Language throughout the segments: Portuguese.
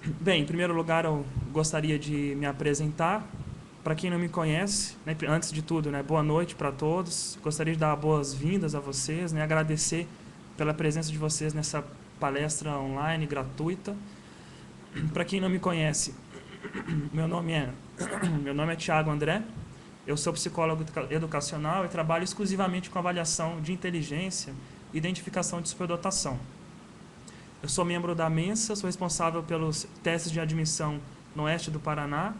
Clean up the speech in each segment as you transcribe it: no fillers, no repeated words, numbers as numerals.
Bem, em primeiro lugar, eu gostaria de me apresentar. Para quem não me conhece, né, antes de tudo, né, boa noite para todos. Gostaria de dar boas-vindas a vocês, né, agradecer pela presença de vocês nessa palestra online gratuita. Para quem não me conhece, meu nome é meu nome é Thiago André. Eu sou psicólogo educacional e trabalho exclusivamente com avaliação de inteligência e identificação de superdotação. Eu sou membro da Mensa, sou responsável pelos testes de admissão no oeste do Paraná.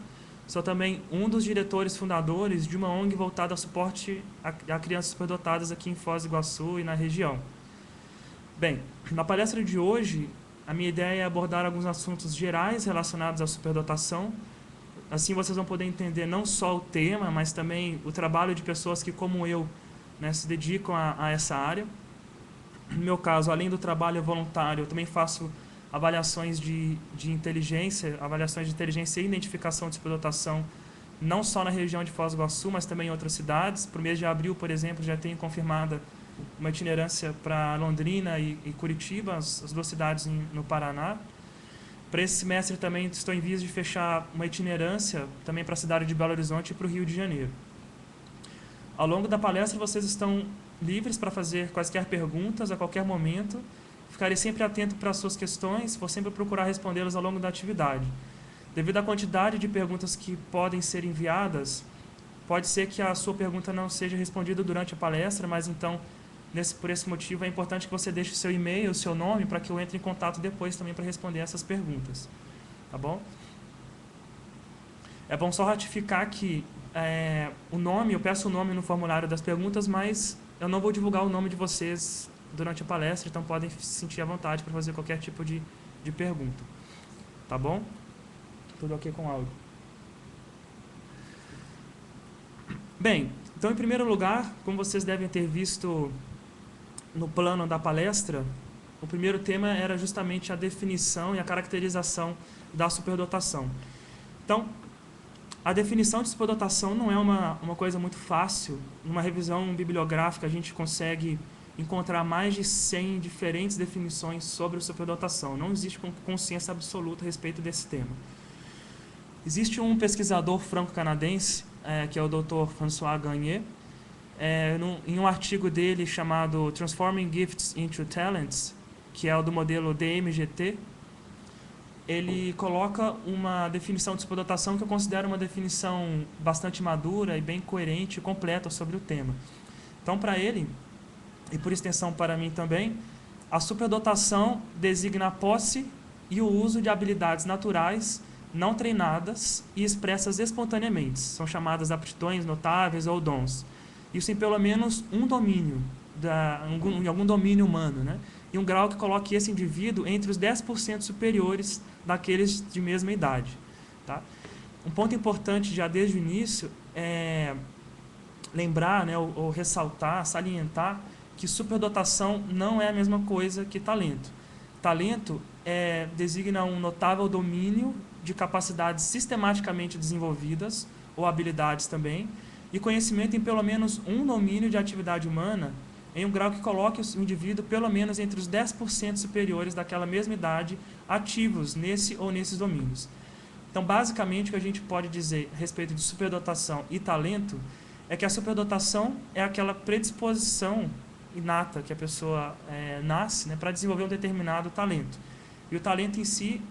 Sou também um dos diretores fundadores de uma ONG voltada ao suporte a crianças superdotadas aqui em Foz do Iguaçu e na região. Bem, na palestra de hoje, a minha ideia é abordar alguns assuntos gerais relacionados à superdotação. Assim vocês vão poder entender não só o tema, mas também o trabalho de pessoas que, como eu, né, se dedicam a essa área. No meu caso, além do trabalho voluntário, eu também faço avaliações de inteligência, avaliações de inteligência e identificação de superdotação, não só na região de Foz do Iguaçu, mas também em outras cidades. Para o mês de abril, por exemplo, já tenho confirmada uma itinerância para Londrina e Curitiba, as duas cidades no Paraná. Para esse semestre também estou em vias de fechar uma itinerância também para a cidade de Belo Horizonte e para o Rio de Janeiro. Ao longo da palestra, vocês estão livres para fazer quaisquer perguntas a qualquer momento. Ficarei sempre atento para as suas questões, vou sempre procurar respondê-las ao longo da atividade. Devido à quantidade de perguntas que podem ser enviadas, pode ser que a sua pergunta não seja respondida durante a palestra, mas então, por esse motivo, é importante que você deixe o seu e-mail, o seu nome, para que eu entre em contato depois também para responder essas perguntas. Tá bom? É bom só ratificar que o nome, eu peço o nome no formulário das perguntas, mas eu não vou divulgar o nome de vocês durante a palestra, então podem se sentir à vontade para fazer qualquer tipo de pergunta. Tá bom? Tudo ok com o áudio. Bem, então em primeiro lugar, como vocês devem ter visto no plano da palestra, o primeiro tema era justamente a definição e a caracterização da superdotação. Então, a definição de superdotação não é uma coisa muito fácil. Numa revisão bibliográfica, a gente consegue encontrar mais de 100 diferentes definições sobre a superdotação. Não existe consciência absoluta a respeito desse tema. Existe um pesquisador franco-canadense, que é o Dr. François Gagné, em um artigo dele chamado Transforming Gifts into Talents, que é o do modelo DMGT, ele coloca uma definição de superdotação que eu considero uma definição bastante madura e bem coerente e completa sobre o tema. Então, para ele, e por extensão para mim também, a superdotação designa a posse e o uso de habilidades naturais, não treinadas e expressas espontaneamente. São chamadas aptidões notáveis ou dons. Isso em pelo menos um domínio, em algum domínio humano, né? E um grau que coloque esse indivíduo entre os 10% superiores daqueles de mesma idade. Tá? Um ponto importante já desde o início é lembrar, né, ou ressaltar, salientar que superdotação não é a mesma coisa que talento. Talento designa um notável domínio de capacidades sistematicamente desenvolvidas, ou habilidades também, e conhecimento em pelo menos um domínio de atividade humana, em um grau que coloque o indivíduo pelo menos entre os 10% superiores daquela mesma idade ativos nesse ou nesses domínios. Então, basicamente, o que a gente pode dizer a respeito de superdotação e talento é que a superdotação é aquela predisposição inata que a pessoa nasce, né, para desenvolver um determinado talento. E o talento em si,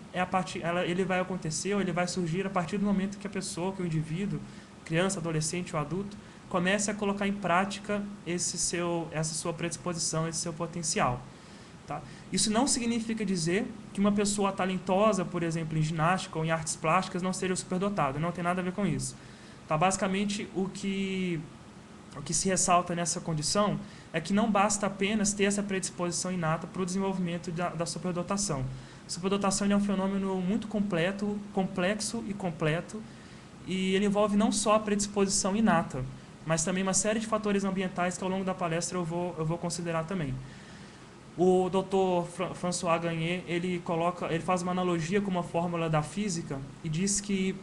ele vai acontecer ou ele vai surgir a partir do momento que a pessoa, que o indivíduo, criança, adolescente ou adulto, comece a colocar em prática essa sua predisposição, esse seu potencial. Tá? Isso não significa dizer que uma pessoa talentosa, por exemplo, em ginástica ou em artes plásticas, não seja superdotada. Não tem nada a ver com isso. Tá? Basicamente, o que se ressalta nessa condição é que não basta apenas ter essa predisposição inata para o desenvolvimento da superdotação. A superdotação é um fenômeno muito complexo e completo, e ele envolve não só a predisposição inata, mas também uma série de fatores ambientais que ao longo da palestra eu vou considerar também. O Dr. François Gagné, ele faz uma analogia com uma fórmula da física e diz que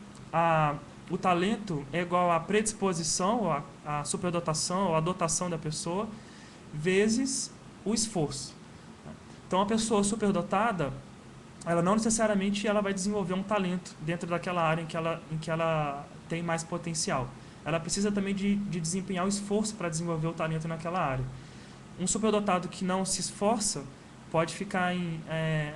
o talento é igual à predisposição, à superdotação, ou à dotação da pessoa, vezes o esforço. Então, a pessoa superdotada, ela não necessariamente ela vai desenvolver um talento dentro daquela área em que ela tem mais potencial. Ela precisa também de desempenhar o esforço para desenvolver o talento naquela área. Um superdotado que não se esforça pode ficar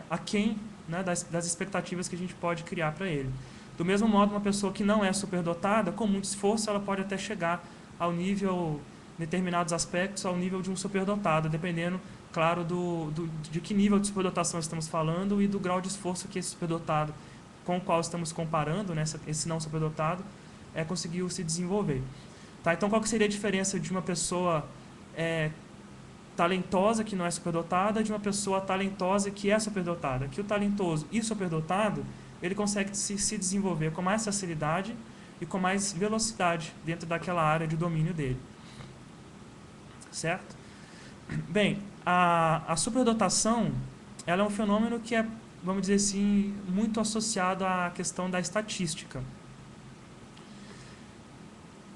aquém, né, das expectativas que a gente pode criar para ele. Do mesmo modo, uma pessoa que não é superdotada, com muito esforço, ela pode até chegar ao nível, em determinados aspectos, ao nível de um superdotado, dependendo, claro, de que nível de superdotação estamos falando e do grau de esforço que esse superdotado com o qual estamos comparando, né, esse não superdotado, conseguiu se desenvolver. Tá? Então, qual que seria a diferença de uma pessoa talentosa que não é superdotada de uma pessoa talentosa que é superdotada? Que o talentoso e superdotado, ele consegue se desenvolver com mais facilidade e com mais velocidade dentro daquela área de domínio dele. Certo? Bem, a superdotação, ela é um fenômeno que é, vamos dizer assim, muito associado à questão da estatística.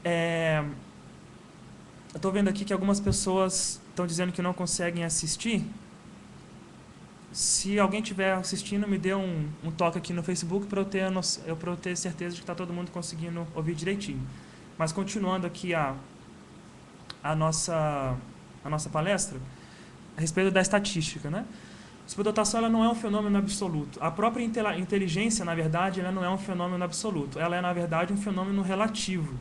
Eu estou vendo aqui que algumas pessoas estão dizendo que não conseguem assistir. Se alguém estiver assistindo, me dê um toque aqui no Facebook para eu ter certeza de que está todo mundo conseguindo ouvir direitinho. Mas continuando aqui a nossa palestra, a respeito da estatística, né? A superdotação ela não é um fenômeno absoluto. A própria inteligência, na verdade, ela não é um fenômeno absoluto. Ela é, na verdade, um fenômeno relativo.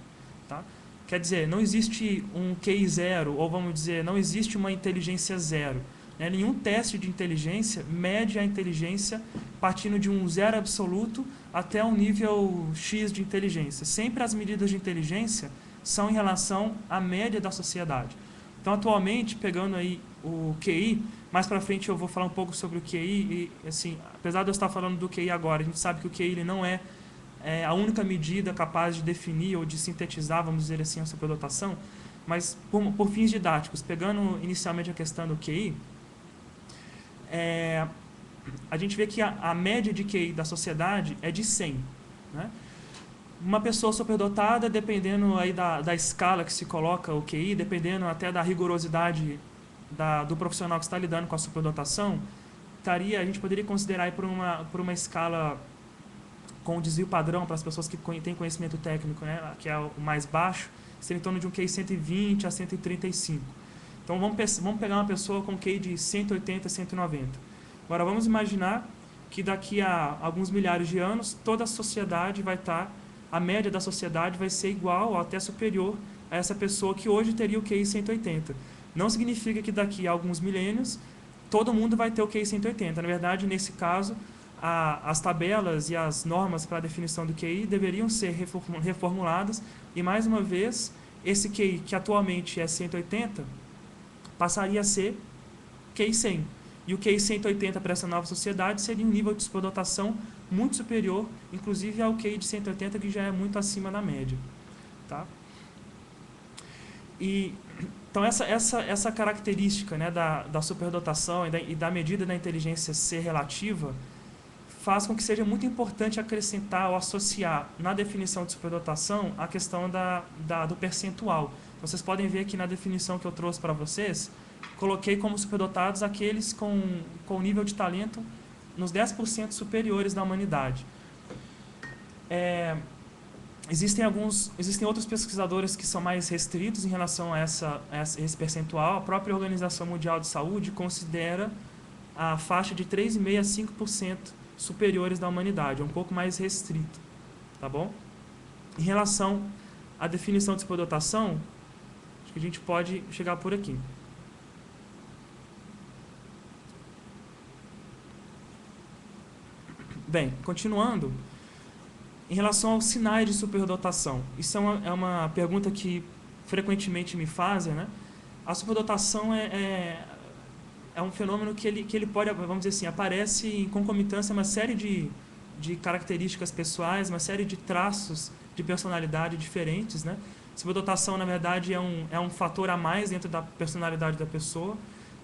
Tá? Quer dizer, não existe um QI zero, ou vamos dizer, não existe uma inteligência zero. Né? Nenhum teste de inteligência mede a inteligência partindo de um zero absoluto até um nível X de inteligência. Sempre as medidas de inteligência são em relação à média da sociedade. Então, atualmente, pegando aí o QI, mais para frente eu vou falar um pouco sobre o QI, e, assim, apesar de eu estar falando do QI agora, a gente sabe que o QI ele não é a única medida capaz de definir ou de sintetizar, vamos dizer assim, a superdotação, mas por fins didáticos, pegando inicialmente a questão do QI, a gente vê que a média de QI da sociedade é de 100. Né? Uma pessoa superdotada, dependendo aí da escala que se coloca o QI, dependendo até da rigorosidade do profissional que está lidando com a superdotação, a gente poderia considerar aí por uma escala com o desvio padrão para as pessoas que têm conhecimento técnico, né, que é o mais baixo, seria em torno de um QI 120 a 135. Então, vamos pegar uma pessoa com QI de 180 a 190. Agora, vamos imaginar que daqui a alguns milhares de anos, toda a sociedade vai estar, a média da sociedade vai ser igual ou até superior a essa pessoa que hoje teria o QI 180. Não significa que daqui a alguns milênios, todo mundo vai ter o QI 180. Na verdade, nesse caso, as tabelas e as normas para a definição do QI deveriam ser reformuladas e, mais uma vez, esse QI, que atualmente é 180, passaria a ser QI 100. E o QI 180 para essa nova sociedade seria um nível de superdotação muito superior, inclusive ao QI de 180, que já é muito acima da média. Tá? Então, essa característica, né, da superdotação e da medida da inteligência ser relativa faz com que seja muito importante acrescentar ou associar na definição de superdotação a questão do percentual. Vocês podem ver aqui na definição que eu trouxe para vocês, coloquei como superdotados aqueles com nível de talento nos 10% superiores da humanidade. Existem outros pesquisadores que são mais restritos em relação a esse percentual. A própria Organização Mundial de Saúde considera a faixa de 3,5% a 5% superiores da humanidade, é um pouco mais restrito, tá bom? Em relação à definição de superdotação, acho que a gente pode chegar por aqui. Bem, continuando, em relação aos sinais de superdotação, isso é uma pergunta que frequentemente me fazem, né? A superdotação é um fenômeno que ele pode, vamos dizer assim, aparece em concomitância a uma série de características pessoais, uma série de traços de personalidade diferentes, né? Superdotação, na verdade, é um fator a mais dentro da personalidade da pessoa.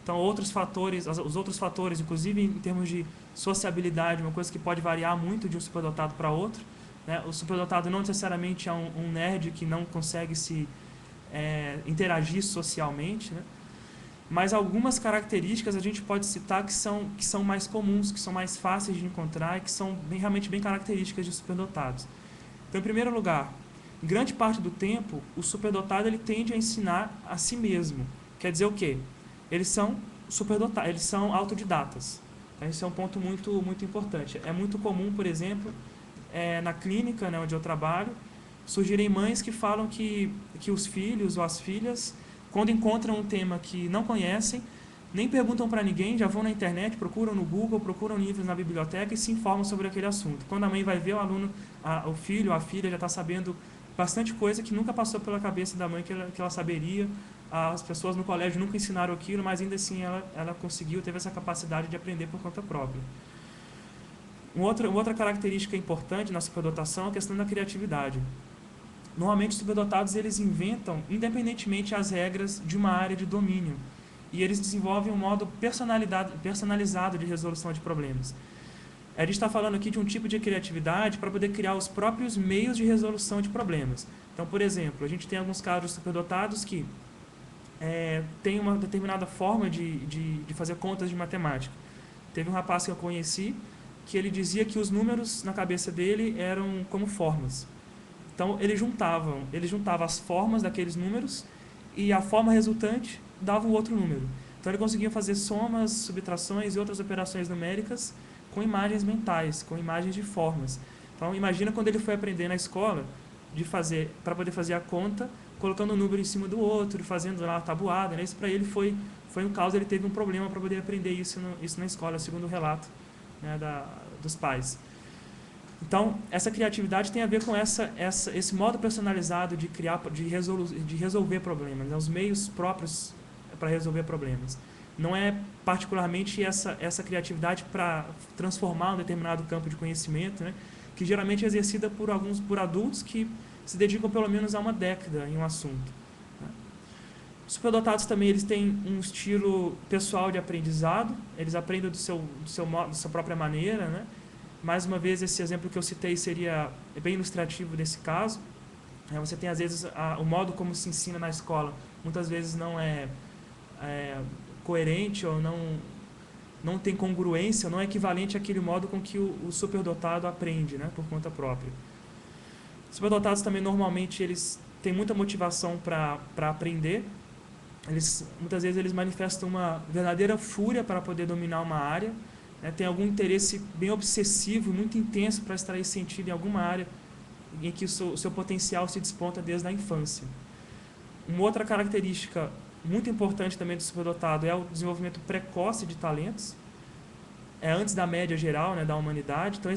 Então, os outros fatores, inclusive em termos de sociabilidade, uma coisa que pode variar muito de um superdotado para outro. Né? O superdotado não necessariamente é um nerd que não consegue se interagir socialmente, né? mas algumas características a gente pode citar que são mais comuns, que são mais fáceis de encontrar e que são realmente bem características de superdotados. Então, em primeiro lugar, em grande parte do tempo, o superdotado ele tende a ensinar a si mesmo. Quer dizer o quê? Eles são superdotados, eles são autodidatas. Então, esse é um ponto muito importante. É muito comum, por exemplo, na clínica, né, onde eu trabalho, surgirem mães que falam que os filhos ou as filhas, quando encontram um tema que não conhecem, nem perguntam para ninguém, já vão na internet, procuram no Google, procuram livros na biblioteca e se informam sobre aquele assunto. Quando a mãe vai ver, o aluno, o filho ou a filha já está sabendo bastante coisa que nunca passou pela cabeça da mãe que ela saberia. As pessoas no colégio nunca ensinaram aquilo, mas ainda assim ela conseguiu, teve essa capacidade de aprender por conta própria. Uma outra característica importante na superdotação é a questão da criatividade. Normalmente os superdotados eles inventam independentemente as regras de uma área de domínio e eles desenvolvem um modo personalizado de resolução de problemas. A gente está falando aqui de um tipo de criatividade para poder criar os próprios meios de resolução de problemas. Então, por exemplo, a gente tem alguns casos de superdotados que têm uma determinada forma de fazer contas de matemática. Teve um rapaz que eu conheci que ele dizia que os números na cabeça dele eram como formas. Então, ele juntava as formas daqueles números e a forma resultante dava um outro número. Então, ele conseguia fazer somas, subtrações e outras operações numéricas com imagens mentais, com imagens de formas. Então, imagina quando ele foi aprender na escola para poder fazer a conta, colocando um número em cima do outro, fazendo lá a tabuada. Né? Isso para ele foi um caos, ele teve um problema para poder aprender isso na escola, segundo o relato, né, dos pais. Então, essa criatividade tem a ver com esse modo personalizado de criar, de resolver problemas, né? Os meios próprios para resolver problemas. Não é particularmente essa criatividade para transformar um determinado campo de conhecimento, né? Que geralmente é exercida por adultos que se dedicam pelo menos a uma década em um assunto. Né? Os superdotados também eles têm um estilo pessoal de aprendizado, eles aprendem da sua própria maneira, né? Mais uma vez, esse exemplo que eu citei seria bem ilustrativo desse caso. Você tem, às vezes, o modo como se ensina na escola, muitas vezes não é coerente ou não tem congruência, não é equivalente àquele modo com que o superdotado aprende, né, por conta própria. Os superdotados também, normalmente, eles têm muita motivação para aprender. Muitas vezes, eles manifestam uma verdadeira fúria para poder dominar uma área. Tem algum interesse bem obsessivo, muito intenso para extrair sentido em alguma área em que o seu potencial se desponta desde a infância. Uma outra característica muito importante também do superdotado é o desenvolvimento precoce de talentos, antes da média geral, né, da humanidade. Então,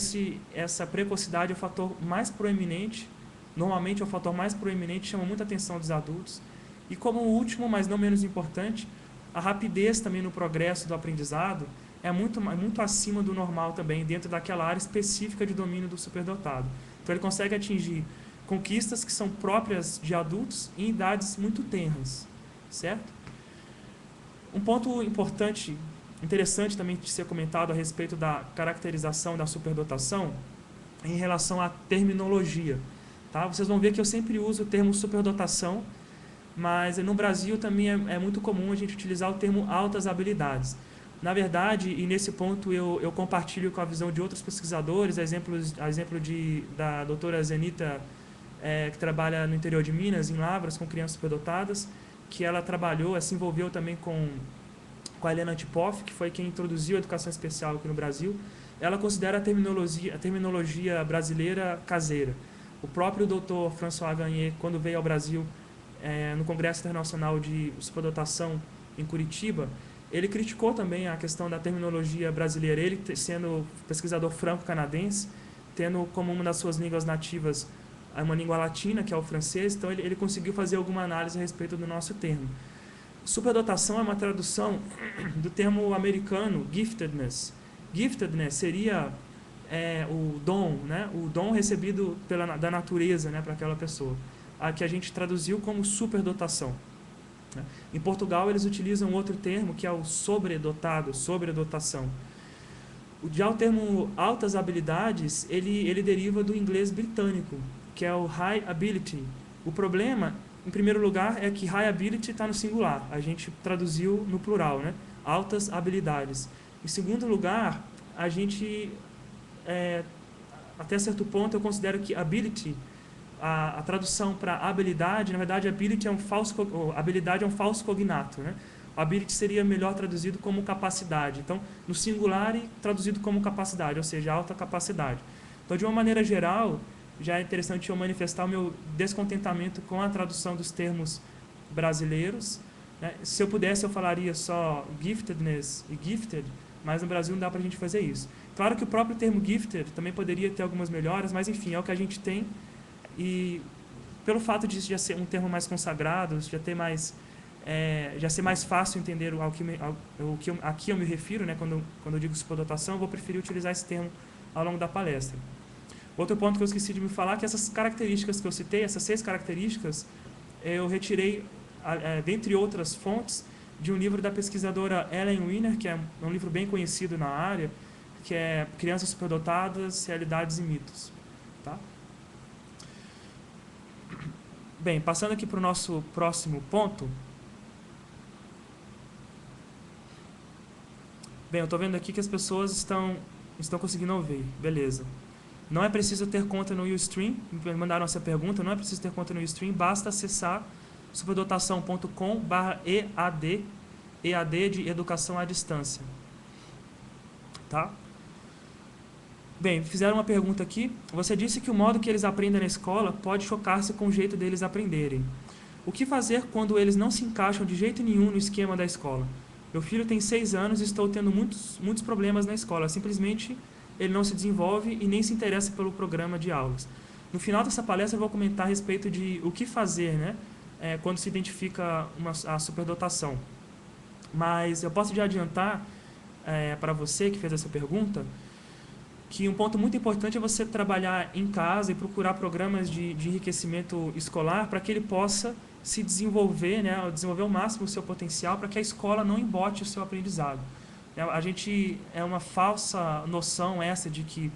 essa precocidade é o fator mais proeminente, normalmente é o fator mais proeminente, chama muita atenção dos adultos. E como último, mas não menos importante, a rapidez também no progresso do aprendizado é muito acima do normal também, dentro daquela área específica de domínio do superdotado. Então, ele consegue atingir conquistas que são próprias de adultos em idades muito tenras, certo? Um ponto importante, interessante também de ser comentado a respeito da caracterização da superdotação é em relação à terminologia. Tá? Vocês vão ver que eu sempre uso o termo superdotação, mas no Brasil também é muito comum a gente utilizar o termo altas habilidades. Na verdade, e nesse ponto eu compartilho com a visão de outros pesquisadores, a exemplo da doutora Zenita, que trabalha no interior de Minas, em Lavras, com crianças superdotadas, que ela trabalhou, se envolveu também com a Helena Antipoff, que foi quem introduziu a educação especial aqui no Brasil. Ela considera a terminologia brasileira caseira. O próprio doutor François Gagné, quando veio ao Brasil, no Congresso Internacional de Superdotação em Curitiba, ele criticou também a questão da terminologia brasileira, ele sendo pesquisador franco-canadense, tendo como uma das suas línguas nativas uma língua latina, que é o francês, então ele conseguiu fazer alguma análise a respeito do nosso termo. Superdotação é uma tradução do termo americano giftedness. Giftedness seria o dom, né? O dom recebido da natureza, né, para aquela pessoa, a que a gente traduziu como superdotação. Em Portugal, eles utilizam outro termo, que é o sobredotado, sobredotação. Já o termo altas habilidades, ele deriva do inglês britânico, que é o high ability. O problema em primeiro lugar, é que high ability está no singular. A gente traduziu no plural, né? Altas habilidades. Em segundo lugar, a gente, até certo ponto, eu considero que ability, a tradução para habilidade, na verdade, habilidade é um falso cognato, né? O ability seria melhor traduzido como capacidade. Então, no singular, traduzido como capacidade, ou seja, alta capacidade. Então, de uma maneira geral, já é interessante eu manifestar o meu descontentamento com a tradução dos termos brasileiros, né? Se eu pudesse, eu falaria só giftedness e gifted, mas no Brasil não dá para a gente fazer isso. Claro que o próprio termo gifted também poderia ter algumas melhoras, mas enfim, é o que a gente tem. E pelo fato de já ser um termo mais consagrado, já ser mais fácil entender a que eu me refiro, né? Quando eu digo superdotação, eu vou preferir utilizar esse termo ao longo da palestra. Outro ponto que eu esqueci de me falar é que essas características que eu citei, essas 6 características, eu retirei, dentre outras fontes, de um livro da pesquisadora Ellen Wiener, que é um livro bem conhecido na área, que é Crianças Superdotadas, Realidades e Mitos. Tá? Bem, passando aqui para o nosso próximo ponto. Bem, eu estou vendo aqui que as pessoas estão conseguindo ouvir. Beleza. Não é preciso ter conta no Ustream. Me mandaram essa pergunta. Não é preciso ter conta no Ustream. Basta acessar superdotação.com/EAD. EAD de Educação à Distância. Tá? Bem, fizeram uma pergunta aqui. Você disse que o modo que eles aprendem na escola pode chocar-se com o jeito deles aprenderem. O que fazer quando eles não se encaixam de jeito nenhum no esquema da escola? Meu filho tem 6 anos e estou tendo muitos problemas na escola. Simplesmente ele não se desenvolve e nem se interessa pelo programa de aulas. No final dessa palestra eu vou comentar a respeito de o que fazer, né, quando se identifica a superdotação. Mas eu posso já adiantar para você que fez essa pergunta que um ponto muito importante é você trabalhar em casa e procurar programas de enriquecimento escolar para que ele possa se desenvolver, né, desenvolver ao máximo o seu potencial para que a escola não embote o seu aprendizado. A gente é uma falsa noção essa de que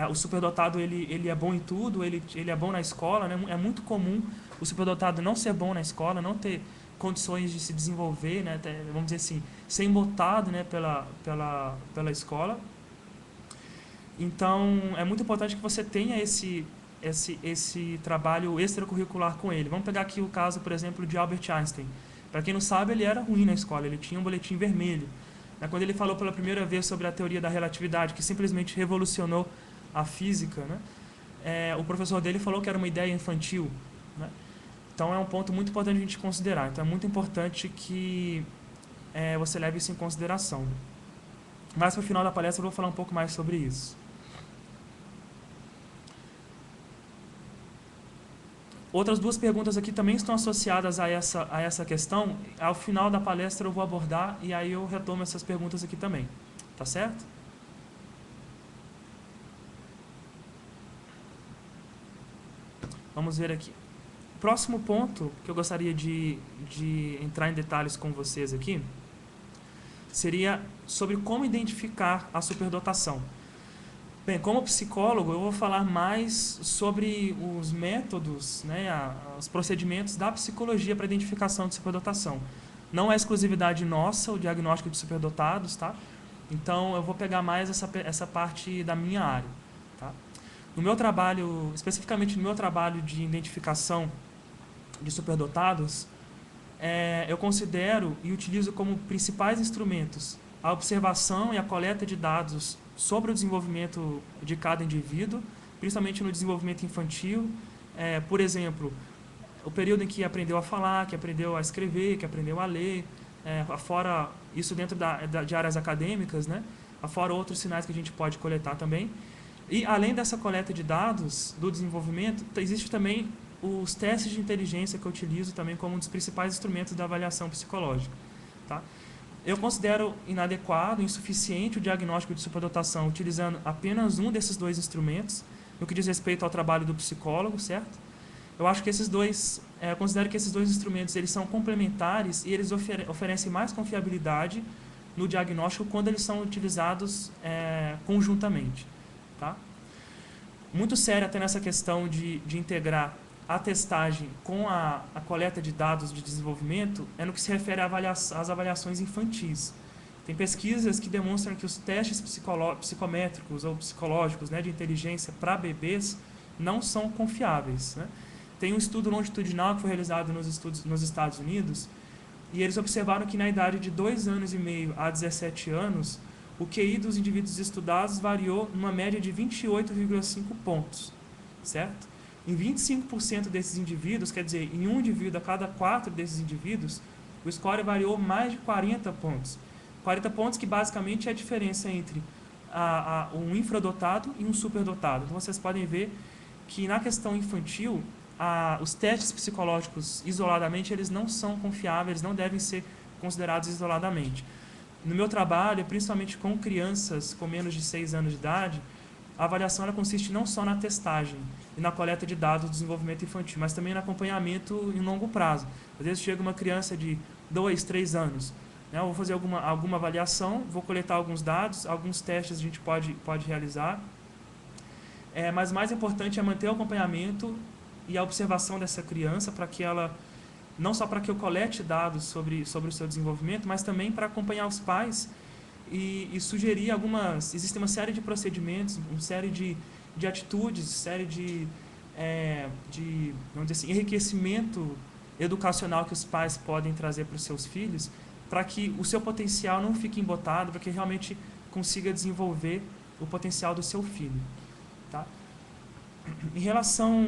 o superdotado ele é bom em tudo, ele é bom na escola, né? É muito comum o superdotado não ser bom na escola, não ter condições de se desenvolver, né? Vamos dizer assim, ser embotado, né, pela escola. Então, é muito importante que você tenha esse trabalho extracurricular com ele. Vamos pegar aqui o caso, por exemplo, de Albert Einstein. Para quem não sabe, ele era ruim na escola, ele tinha um boletim vermelho. Quando ele falou pela primeira vez sobre a teoria da relatividade, que simplesmente revolucionou a física, né, o professor dele falou que era uma ideia infantil, né? Então, é um ponto muito importante a gente considerar. Então, é muito importante que você leve isso em consideração. Mais para o final da palestra, eu vou falar um pouco mais sobre isso. Outras 2 perguntas aqui também estão associadas a essa questão. Ao final da palestra eu vou abordar e aí eu retomo essas perguntas aqui também. Tá certo? Vamos ver aqui. O próximo ponto que eu gostaria de entrar em detalhes com vocês aqui seria sobre como identificar a superdotação. Bem, como psicólogo, eu vou falar mais sobre os métodos, né, os procedimentos da psicologia para identificação de superdotação. Não é exclusividade nossa o diagnóstico de superdotados, tá? Então, eu vou pegar mais essa parte da minha área, tá? No meu trabalho, especificamente no meu trabalho de identificação de superdotados, eu considero e utilizo como principais instrumentos a observação e a coleta de dados sobre o desenvolvimento de cada indivíduo, principalmente no desenvolvimento infantil. Por exemplo, o período em que aprendeu a falar, que aprendeu a escrever, que aprendeu a ler, afora isso dentro de áreas acadêmicas, né? Afora outros sinais que a gente pode coletar também. E além dessa coleta de dados do desenvolvimento, existe também os testes de inteligência que eu utilizo também como um dos principais instrumentos da avaliação psicológica, tá? Eu considero inadequado, insuficiente o diagnóstico de superdotação utilizando apenas um desses 2 instrumentos, no que diz respeito ao trabalho do psicólogo, certo? Eu acho que eu considero que esses 2 instrumentos eles são complementares e eles oferecem mais confiabilidade no diagnóstico quando eles são utilizados conjuntamente, tá? muito séria até nessa questão de integrar a testagem com a coleta de dados de desenvolvimento é no que se refere às avaliações infantis. Tem pesquisas que demonstram que os testes psicométricos ou psicológicos, né, de inteligência para bebês não são confiáveis, né? Tem um estudo longitudinal que foi realizado nos Estados Unidos e eles observaram que na idade de 2 anos e meio a 17 anos, o QI dos indivíduos estudados variou numa média de 28,5 pontos, certo? Em 25% desses indivíduos, quer dizer, em um indivíduo a cada 4 desses indivíduos, o score variou mais de 40 pontos. 40 pontos que basicamente é a diferença entre um infradotado e um superdotado. Então vocês podem ver que na questão infantil, os testes psicológicos isoladamente eles não são confiáveis, não devem ser considerados isoladamente. No meu trabalho, principalmente com crianças com menos de 6 anos de idade, a avaliação ela consiste não só na testagem e na coleta de dados do desenvolvimento infantil, mas também no acompanhamento em longo prazo. Às vezes chega uma criança de 2, 3 anos, né? Eu vou fazer alguma avaliação, vou coletar alguns dados, alguns testes a gente pode realizar, mas o mais importante é manter o acompanhamento e a observação dessa criança para que ela, não só para que eu colete dados sobre o seu desenvolvimento, mas também para acompanhar os pais e sugerir existem uma série de procedimentos, uma série de atitudes, série de vamos dizer assim, enriquecimento educacional que os pais podem trazer para os seus filhos, para que o seu potencial não fique embotado, para que realmente consiga desenvolver o potencial do seu filho. Tá? Em relação...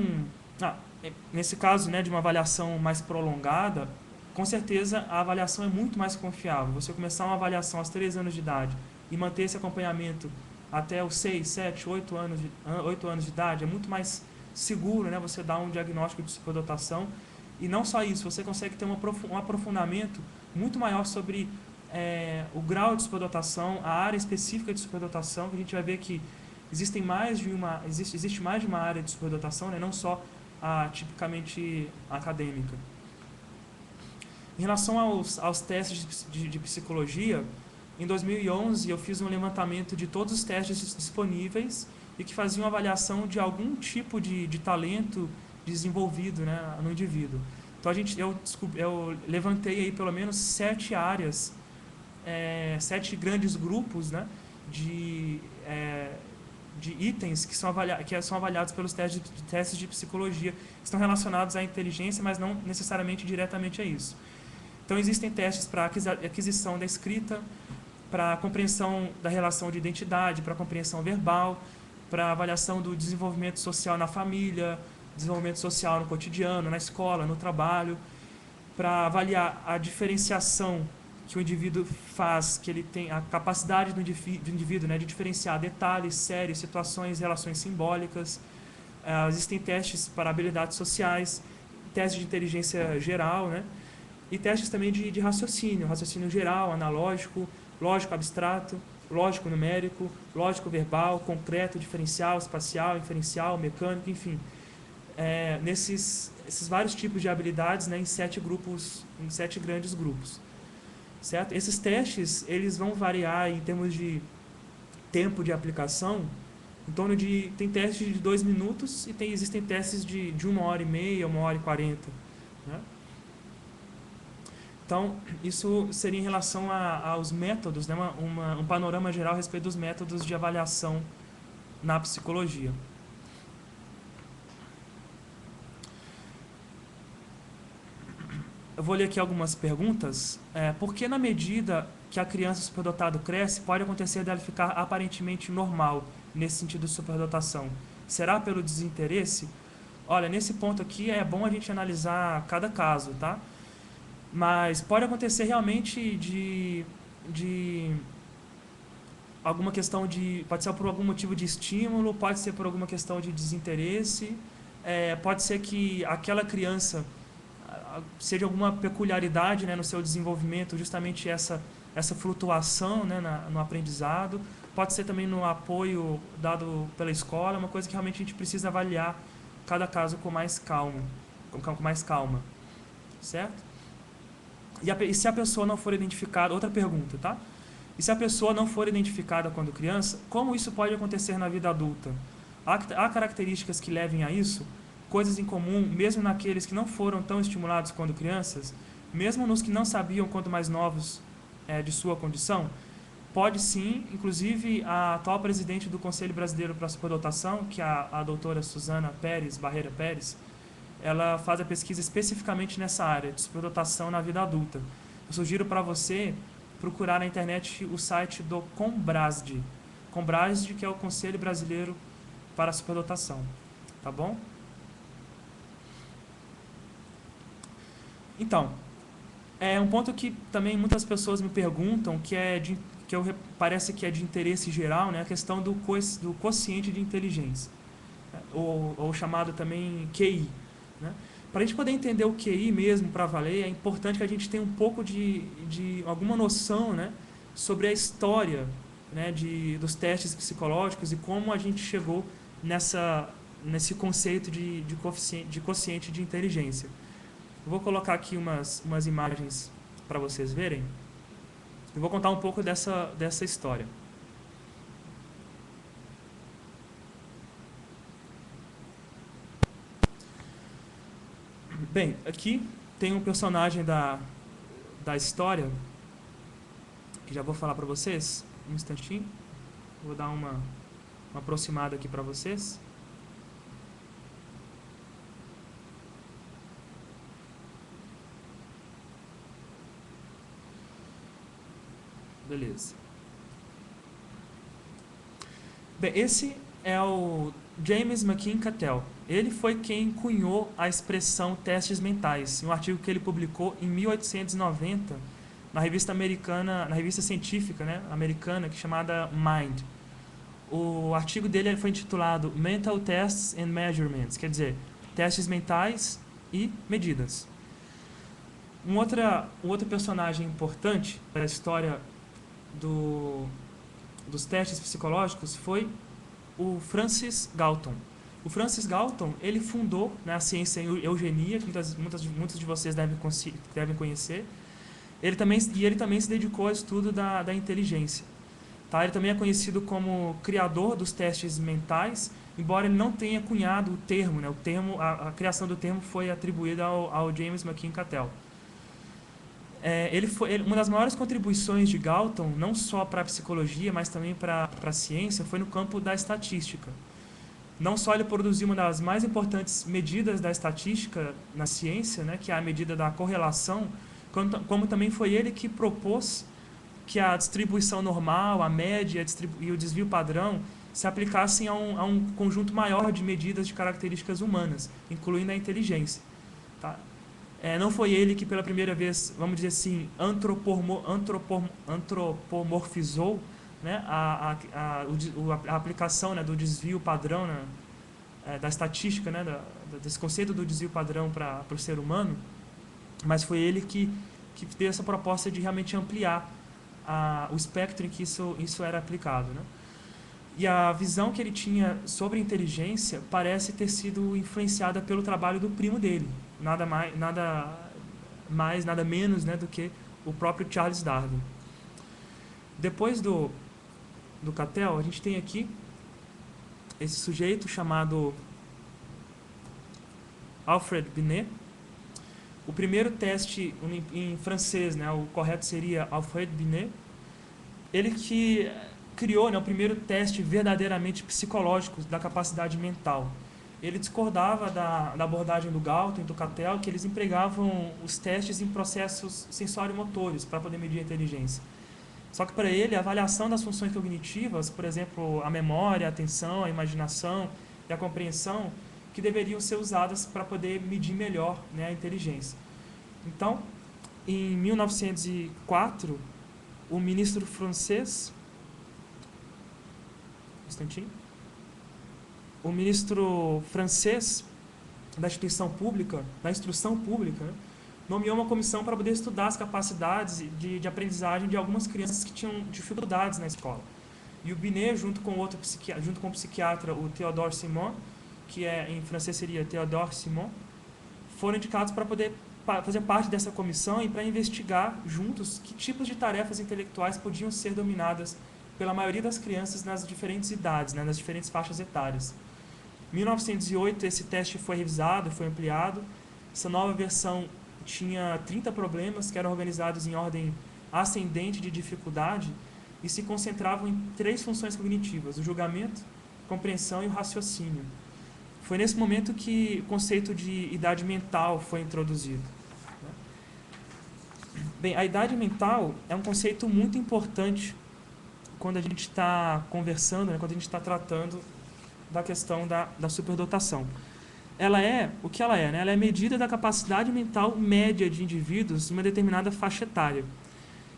nesse caso, né, de uma avaliação mais prolongada, com certeza a avaliação é muito mais confiável. Você começar uma avaliação aos 3 anos de idade e manter esse acompanhamento até os 6, 7, 8 anos de idade, é muito mais seguro, né, você dar um diagnóstico de superdotação. E não só isso, você consegue ter um aprofundamento muito maior sobre o grau de superdotação, a área específica de superdotação, que a gente vai ver que existe mais de uma área de superdotação, né, não só a tipicamente acadêmica. Em relação aos testes de psicologia, em 2011 eu fiz um levantamento de todos os testes disponíveis e que faziam avaliação de algum tipo de talento desenvolvido, né, no indivíduo. Então eu levantei aí pelo menos 7 áreas, 7 grandes grupos, né, de itens que são avaliados pelos testes de psicologia, que estão relacionados à inteligência, mas não necessariamente diretamente a isso. Então existem testes para aquisição da escrita, para compreensão da relação de identidade, para compreensão verbal, para avaliação do desenvolvimento social na família, desenvolvimento social no cotidiano, na escola, no trabalho, para avaliar a diferenciação que o indivíduo faz, que ele tem a capacidade do indivíduo, né, de diferenciar detalhes, séries, situações, relações simbólicas. Existem testes para habilidades sociais, testes de inteligência geral, né, e testes também de raciocínio geral, analógico, lógico abstrato, lógico numérico, lógico verbal, concreto, diferencial, espacial, inferencial, mecânico, enfim. Esses vários tipos de habilidades, né, em 7 grandes grupos. Certo? Esses testes eles vão variar em termos de tempo de aplicação, em torno de... Tem testes de 2 minutos e existem testes de 1h30, 1h40. Né? Então, isso seria em relação aos métodos, né? Um panorama geral a respeito dos métodos de avaliação na psicologia. Eu vou ler aqui algumas perguntas. Por que, na medida que a criança superdotado cresce, pode acontecer dela ficar aparentemente normal, nesse sentido de superdotação? Será pelo desinteresse? Olha, nesse ponto aqui é bom a gente analisar cada caso, tá? Mas pode acontecer realmente de alguma questão pode ser por algum motivo de estímulo, pode ser por alguma questão de desinteresse, pode ser que aquela criança seja alguma peculiaridade, né, no seu desenvolvimento, justamente essa flutuação, né, no aprendizado. Pode ser também no apoio dado pela escola, uma coisa que realmente a gente precisa avaliar cada caso com mais calma, certo? E se a pessoa não for identificada, outra pergunta, tá? E se a pessoa não for identificada quando criança, como isso pode acontecer na vida adulta? Há características que levem a isso, coisas em comum, mesmo naqueles que não foram tão estimulados quando crianças, mesmo nos que não sabiam quanto mais novos de sua condição. Pode sim, inclusive a atual presidente do Conselho Brasileiro para a Superdotação, que é a doutora Suzana Pérez, Barreira Pérez, ela faz a pesquisa especificamente nessa área de superdotação na vida adulta. Eu sugiro para você procurar na internet o site do Combrasd. Combrasd, que é o Conselho Brasileiro para a Superdotação. Tá bom? Então, é um ponto que também muitas pessoas me perguntam, parece que é de interesse geral, né? A questão do quociente de inteligência, ou chamado também QI. Né? Para a gente poder entender o QI mesmo para valer, é importante que a gente tenha um pouco de alguma noção, né, sobre a história, né, dos testes psicológicos e como a gente chegou nesse conceito de quociente de inteligência. Eu vou colocar aqui umas imagens para vocês verem. Eu vou contar um pouco dessa história. Bem, aqui tem um personagem da história, que já vou falar para vocês, um instantinho. Vou dar uma aproximada aqui para vocês. Beleza. Bem, esse é o James McKean Cattell. Ele foi quem cunhou a expressão testes mentais, em um artigo que ele publicou em 1890 na revista científica, né, americana, chamada Mind. O artigo dele foi intitulado Mental Tests and Measurements, quer dizer, testes mentais e medidas. Um outro personagem importante para a história dos testes psicológicos foi o Francis Galton. O Francis Galton, ele fundou, né, a ciência eugenia, que muitos de vocês devem conhecer. Ele também se dedicou ao estudo da inteligência. Tá? Ele também é conhecido como criador dos testes mentais, embora ele não tenha cunhado o termo. Né? A criação do termo foi atribuída ao James McKean Cattell. Uma das maiores contribuições de Galton, não só para a psicologia, mas também para a ciência, foi no campo da estatística. Não só ele produziu uma das mais importantes medidas da estatística na ciência, né, que é a medida da correlação, como também foi ele que propôs que a distribuição normal, a média e o desvio padrão se aplicassem a um conjunto maior de medidas de características humanas, incluindo a inteligência. Tá? Não foi ele que pela primeira vez, vamos dizer assim, antropomorfizou, né, a aplicação, né, do desvio padrão, né, da estatística, né, desse conceito do desvio padrão para o ser humano, mas foi ele que deu essa proposta de realmente ampliar o espectro em que isso era aplicado. Né? E a visão que ele tinha sobre a inteligência parece ter sido influenciada pelo trabalho do primo dele, nada menos, né, do que o próprio Charles Darwin. Depois do Cattell, a gente tem aqui esse sujeito chamado Alfred Binet. O primeiro teste em francês, né, o correto seria Alfred Binet. Ele que criou, né, o primeiro teste verdadeiramente psicológico da capacidade mental. Ele discordava da abordagem do Galton e do Cattell, que eles empregavam os testes em processos sensório-motores para poder medir a inteligência. Só que para ele, a avaliação das funções cognitivas, por exemplo, a memória, a atenção, a imaginação e a compreensão, que deveriam ser usadas para poder medir melhor, né, a inteligência. Então, em 1904, o ministro francês... O ministro francês da instrução pública, né, nomeou uma comissão para poder estudar as capacidades de aprendizagem de algumas crianças que tinham dificuldades na escola. E o Binet, junto com o psiquiatra, o Théodore Simon, que em francês seria Théodore Simon, foram indicados para poder fazer parte dessa comissão e para investigar juntos que tipos de tarefas intelectuais podiam ser dominadas pela maioria das crianças nas diferentes idades, né, nas diferentes faixas etárias. Em 1908, esse teste foi revisado, foi ampliado. Essa nova versão tinha 30 problemas que eram organizados em ordem ascendente de dificuldade e se concentravam em 3 funções cognitivas: o julgamento, a compreensão e o raciocínio. Foi nesse momento que o conceito de idade mental foi introduzido. Bem, a idade mental é um conceito muito importante quando a gente está conversando, né, quando a gente está tratando da questão da superdotação. Ela é o que ela é, né? Ela é a medida da capacidade mental média de indivíduos em uma determinada faixa etária.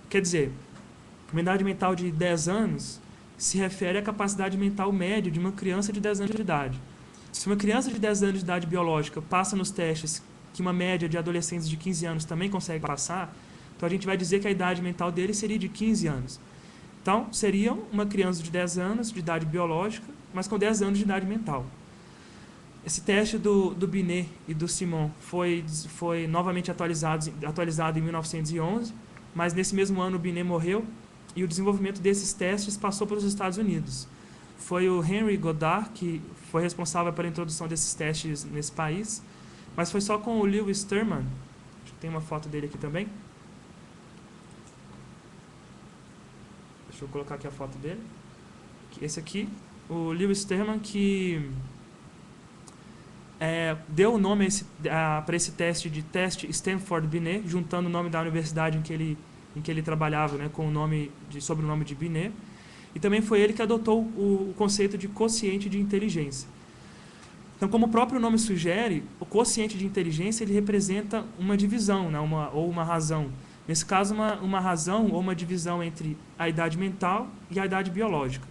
Quer dizer, uma idade mental de 10 anos se refere à capacidade mental média de uma criança de 10 anos de idade. Se uma criança de 10 anos de idade biológica passa nos testes que uma média de adolescentes de 15 anos também consegue passar, então a gente vai dizer que a idade mental dele seria de 15 anos. Então, seria uma criança de 10 anos de idade biológica, mas com 10 anos de idade mental. Esse teste do Binet e do Simon foi novamente atualizado em 1911, mas nesse mesmo ano o Binet morreu e o desenvolvimento desses testes passou para os Estados Unidos. Foi o Henry Goddard que foi responsável pela introdução desses testes nesse país, mas foi só com o Lewis Terman, tem uma foto dele aqui também. Deixa eu colocar aqui a foto dele. Esse aqui, o Lewis Terman, que deu o nome para esse teste de teste Stanford-Binet, juntando o nome da universidade em que ele trabalhava, né, com o sobrenome de Binet. E também foi ele que adotou o conceito de quociente de inteligência. Então, como o próprio nome sugere, o quociente de inteligência ele representa uma divisão, né, ou uma razão. Nesse caso, uma razão ou uma divisão entre a idade mental e a idade biológica.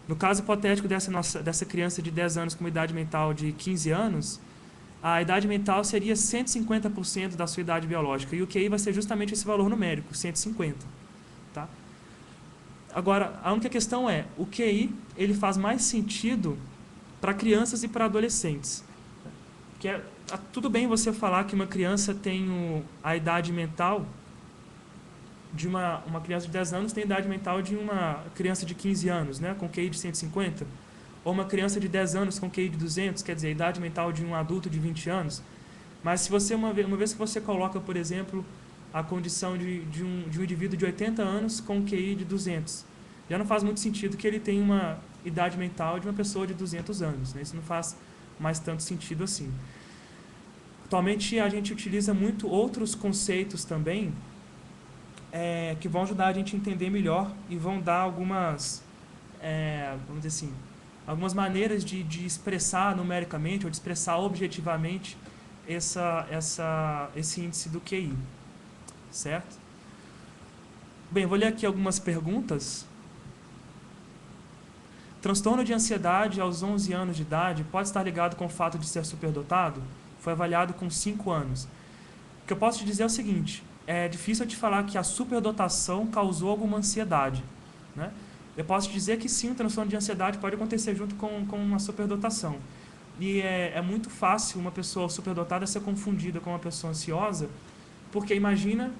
No caso hipotético dessa criança de 10 anos com uma idade mental de 15 anos, a idade mental seria 150% da sua idade biológica. E o QI vai ser justamente esse valor numérico, 150. Tá? Agora, a única questão é, o QI ele faz mais sentido para crianças e para adolescentes. Tudo bem você falar que uma criança tem a idade mental de uma criança de 10 anos tem a idade mental de uma criança de 15 anos, né, com QI de 150, ou uma criança de 10 anos com QI de 200, quer dizer, a idade mental de um adulto de 20 anos. Mas se você uma vez que você coloca, por exemplo, a condição de um indivíduo de 80 anos com QI de 200, já não faz muito sentido que ele tenha uma idade mental de uma pessoa de 200 anos, né? Isso não faz mais tanto sentido assim. Atualmente a gente utiliza muito outros conceitos também que vão ajudar a gente a entender melhor e vão dar algumas, vamos dizer assim, algumas maneiras de expressar numericamente ou de expressar objetivamente esse índice do QI, certo? Bem, vou ler aqui algumas perguntas. Transtorno de ansiedade aos 11 anos de idade pode estar ligado com o fato de ser superdotado? Foi avaliado com 5 anos. O que eu posso te dizer é o seguinte, é difícil eu te falar que a superdotação causou alguma ansiedade, né? Eu posso te dizer que sim, o transtorno de ansiedade pode acontecer junto com uma superdotação. E é muito fácil uma pessoa superdotada ser confundida com uma pessoa ansiosa, porque imagina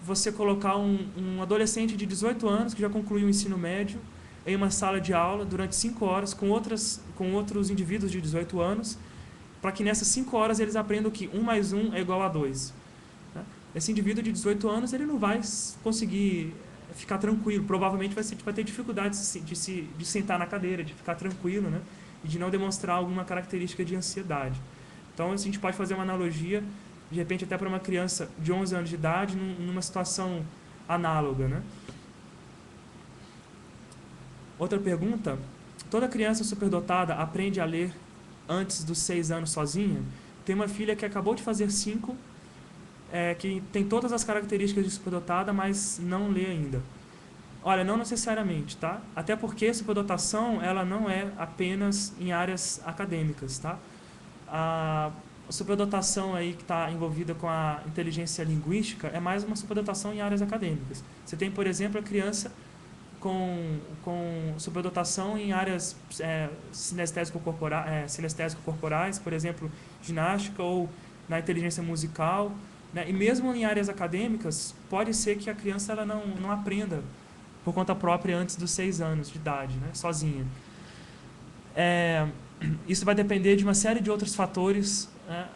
você colocar um adolescente de 18 anos que já concluiu o ensino médio em uma sala de aula durante 5 horas com outros indivíduos de 18 anos, para que nessas 5 horas eles aprendam que 1 mais 1 é igual a 2. Esse indivíduo de 18 anos ele não vai conseguir ficar tranquilo, provavelmente vai ter dificuldade de sentar na cadeira, de ficar tranquilo, né? E de não demonstrar alguma característica de ansiedade. Então, a gente pode fazer uma analogia, de repente até para uma criança de 11 anos de idade, numa situação análoga, né? Outra pergunta, toda criança superdotada aprende a ler antes dos 6 anos sozinha? Tem uma filha que acabou de fazer 5, que tem todas as características de superdotada, mas não lê ainda. Olha, não necessariamente, tá? Até porque a superdotação, ela não é apenas em áreas acadêmicas, tá? A superdotação aí que está envolvida com a inteligência linguística é mais uma superdotação em áreas acadêmicas. Você tem, por exemplo, a criança com superdotação em áreas sinestésico-corporais, por exemplo, ginástica ou na inteligência musical, né? E mesmo em áreas acadêmicas, pode ser que a criança ela não aprenda por conta própria antes dos 6 anos de idade, né? Sozinha. Isso vai depender de uma série de outros fatores, né?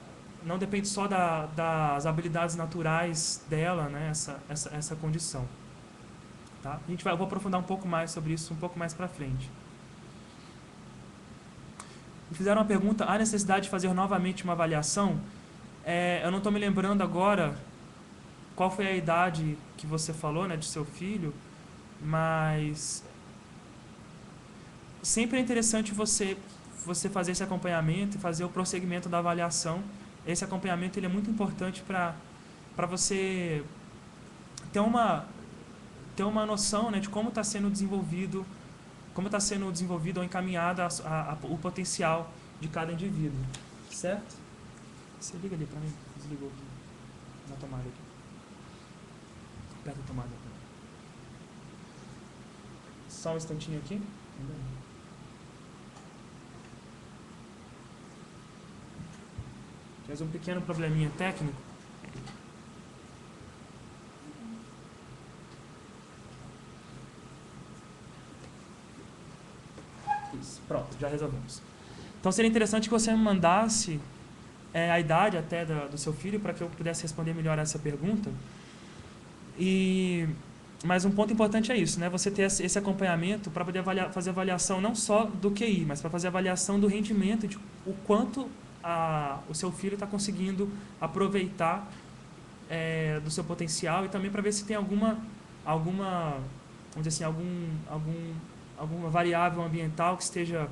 Não depende só das habilidades naturais dela, né? Essa condição. Tá? Eu vou aprofundar um pouco mais sobre isso um pouco mais para frente. Me fizeram uma pergunta: há necessidade de fazer novamente uma avaliação? Eu não estou me lembrando agora qual foi a idade que você falou, né, de seu filho, mas sempre é interessante você fazer esse acompanhamento e fazer o prosseguimento da avaliação. Esse acompanhamento ele é muito importante para você ter uma noção, né, de como está sendo desenvolvido ou encaminhado o potencial de cada indivíduo, certo? Você liga ali para mim, desligou aqui na tomada aqui. Aperta a tomada. Só um instantinho aqui. Tivemos um pequeno probleminha técnico. Isso, pronto, já resolvemos. Então seria interessante que você me mandasse a idade até do seu filho para que eu pudesse responder melhor essa pergunta. Mas um ponto importante é isso, né? Você ter esse acompanhamento para poder fazer avaliação não só do QI, mas para fazer avaliação do rendimento, de o quanto o seu filho está conseguindo aproveitar do seu potencial, e também para ver se tem alguma vamos dizer assim, alguma variável ambiental que esteja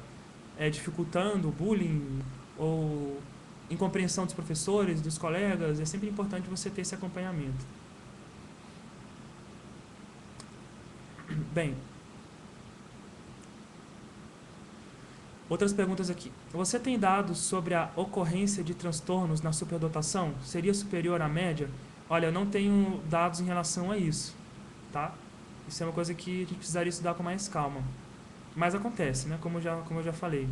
dificultando o bullying ou incompreensão dos professores, dos colegas. É sempre importante você ter esse acompanhamento. Bem, outras perguntas aqui. Você tem dados sobre a ocorrência de transtornos na superdotação? Seria superior à média? Olha, eu não tenho dados em relação a isso, tá? Isso é uma coisa que a gente precisaria estudar com mais calma. Mas acontece, né? Como eu já falei.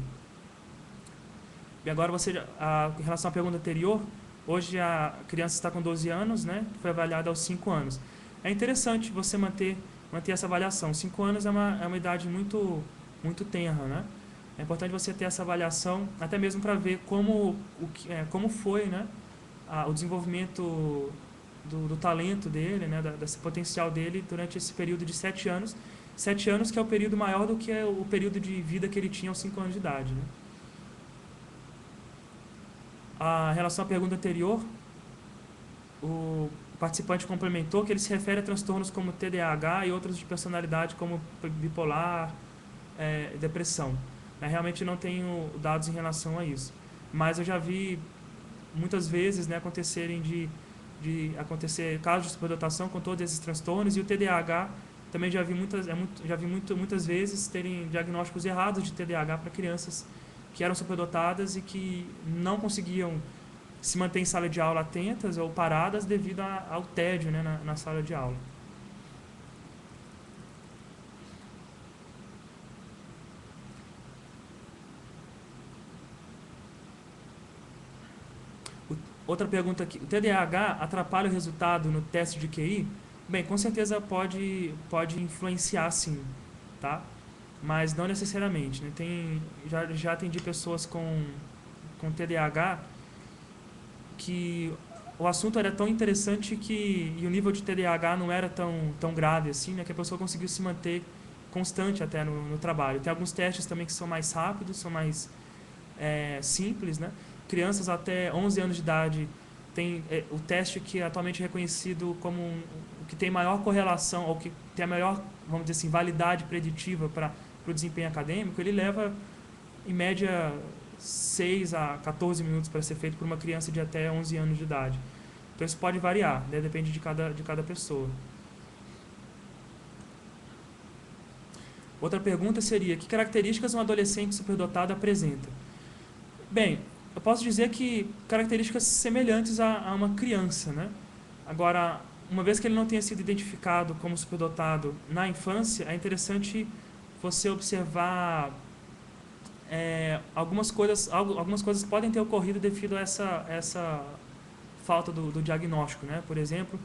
E agora em relação à pergunta anterior, hoje a criança está com 12 anos, né? Foi avaliada aos 5 anos. É interessante você manter essa avaliação. 5 anos é uma idade muito, muito tenra, né? É importante você ter essa avaliação, até mesmo para ver como foi, né, o desenvolvimento do talento dele, né, desse potencial dele durante esse período de 7 anos. 7 anos que é o período maior do que o período de vida que ele tinha aos 5 anos de idade, né? Em relação à pergunta anterior, o participante complementou que ele se refere a transtornos como TDAH e outros de personalidade como bipolar, depressão. Realmente não tenho dados em relação a isso, mas eu já vi muitas vezes, né, acontecer casos de superdotação com todos esses transtornos, e o TDAH também já vi muitas vezes terem diagnósticos errados de TDAH para crianças que eram superdotadas e que não conseguiam se manter em sala de aula atentas ou paradas devido ao tédio, né, na sala de aula. Outra pergunta aqui: o TDAH atrapalha o resultado no teste de QI? Bem, com certeza pode influenciar, sim, tá? Mas não necessariamente, né? Já atendi pessoas com TDAH que o assunto era tão interessante e o nível de TDAH não era tão grave assim, né? Que a pessoa conseguiu se manter constante até no trabalho. Tem alguns testes também que são mais rápidos, são mais simples, né? Crianças até 11 anos de idade tem o teste que é atualmente reconhecido como o que tem maior correlação, ou que tem a maior, vamos dizer assim, validade preditiva para o desempenho acadêmico. Ele leva, em média, 6 a 14 minutos para ser feito por uma criança de até 11 anos de idade. Então isso pode variar, né? Depende de cada pessoa. Outra pergunta seria: que características um adolescente superdotado apresenta? Bem, eu posso dizer que características semelhantes a uma criança, né? Agora, uma vez que ele não tenha sido identificado como superdotado na infância, é interessante você observar algumas coisas podem ter ocorrido devido a essa falta do diagnóstico, né? Por exemplo,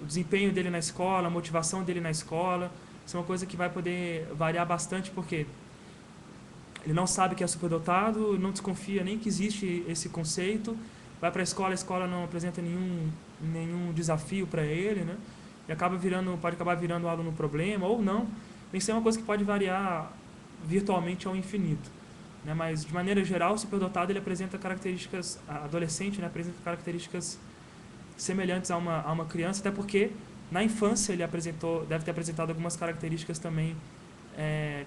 o desempenho dele na escola, a motivação dele na escola, isso é uma coisa que vai poder variar bastante, porque ele não sabe que é superdotado, não desconfia nem que existe esse conceito, vai para a escola não apresenta nenhum desafio para ele, né? E pode acabar virando um aluno problema, ou não. Tem que ser uma coisa que pode variar virtualmente ao infinito, né? Mas, de maneira geral, o superdotado ele apresenta características, adolescente, né, apresenta características semelhantes a uma criança, até porque na infância ele deve ter apresentado algumas características também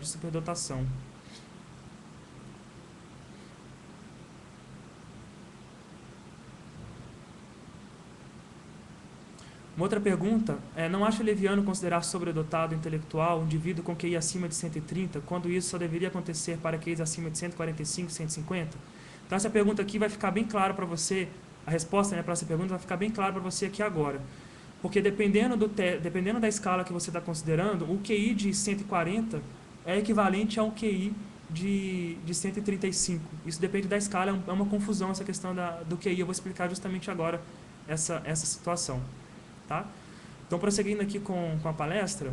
de superdotação. Uma outra pergunta não acha leviano considerar sobredotado intelectual um indivíduo com QI acima de 130, quando isso só deveria acontecer para QIs acima de 145, 150? Então essa pergunta aqui vai ficar bem clara para você, a resposta, né, para essa pergunta vai ficar bem clara para você aqui agora. Porque dependendo da escala que você está considerando, o QI de 140 é equivalente a um QI de 135. Isso depende da escala, é uma confusão essa questão do QI. Eu vou explicar justamente agora essa situação. Tá? Então, prosseguindo aqui com a palestra,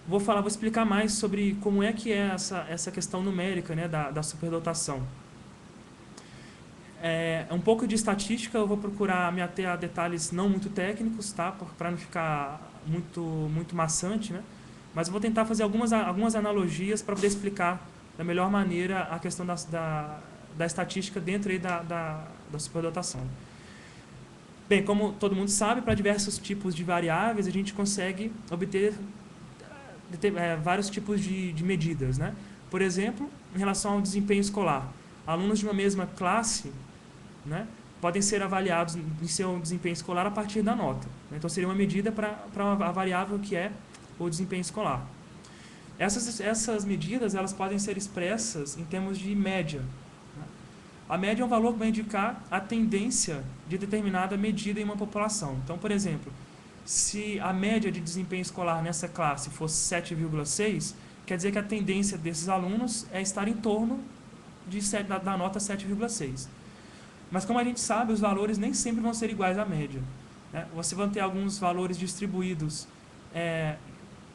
vou explicar mais sobre como é que é essa questão numérica, né, da superdotação. Um pouco de estatística, eu vou procurar me ater a detalhes não muito técnicos, tá? Para não ficar muito maçante, né? Mas eu vou tentar fazer algumas analogias para poder explicar da melhor maneira a questão da estatística dentro aí da superdotação. Bem, como todo mundo sabe, para diversos tipos de variáveis, a gente consegue obter vários tipos de medidas, né? Por exemplo, em relação ao desempenho escolar. Alunos de uma mesma classe, né, podem ser avaliados em seu desempenho escolar a partir da nota. Então, seria uma medida para a variável que é o desempenho escolar. Essas medidas elas podem ser expressas em termos de média. A média é um valor que vai indicar a tendência de determinada medida em uma população. Então, por exemplo, se a média de desempenho escolar nessa classe fosse 7,6, quer dizer que a tendência desses alunos é estar em torno da nota 7,6. Mas, como a gente sabe, os valores nem sempre vão ser iguais à média, né? Você vai ter alguns valores distribuídos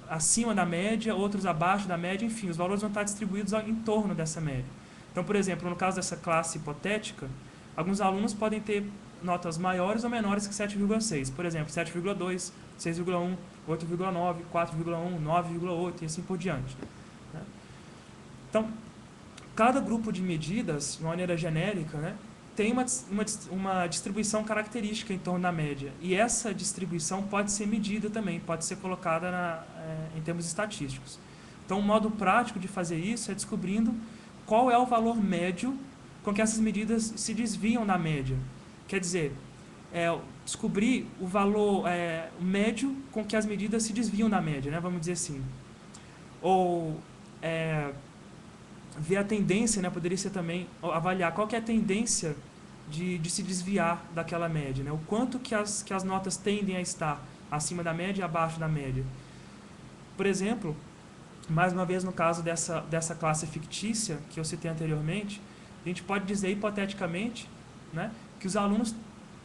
acima da média, outros abaixo da média, enfim, os valores vão estar distribuídos em torno dessa média. Então, por exemplo, no caso dessa classe hipotética, alguns alunos podem ter notas maiores ou menores que 7,6. Por exemplo, 7,2, 6,1, 8,9, 4,1, 9,8 e assim por diante. Então, cada grupo de medidas, de uma maneira genérica, né, tem uma distribuição característica em torno da média. E essa distribuição pode ser medida também, pode ser colocada em termos estatísticos. Então, um modo prático de fazer isso é descobrindo qual é o valor médio com que essas medidas se desviam da média. Quer dizer, descobrir o valor médio com que as medidas se desviam da média, né? Vamos dizer assim. Ou ver a tendência, né? Poderia ser também avaliar qual que é a tendência de se desviar daquela média, né? O quanto que as notas tendem a estar acima da média e abaixo da média. Por exemplo, mais uma vez no caso dessa classe fictícia que eu citei anteriormente, a gente pode dizer hipoteticamente, né, que os alunos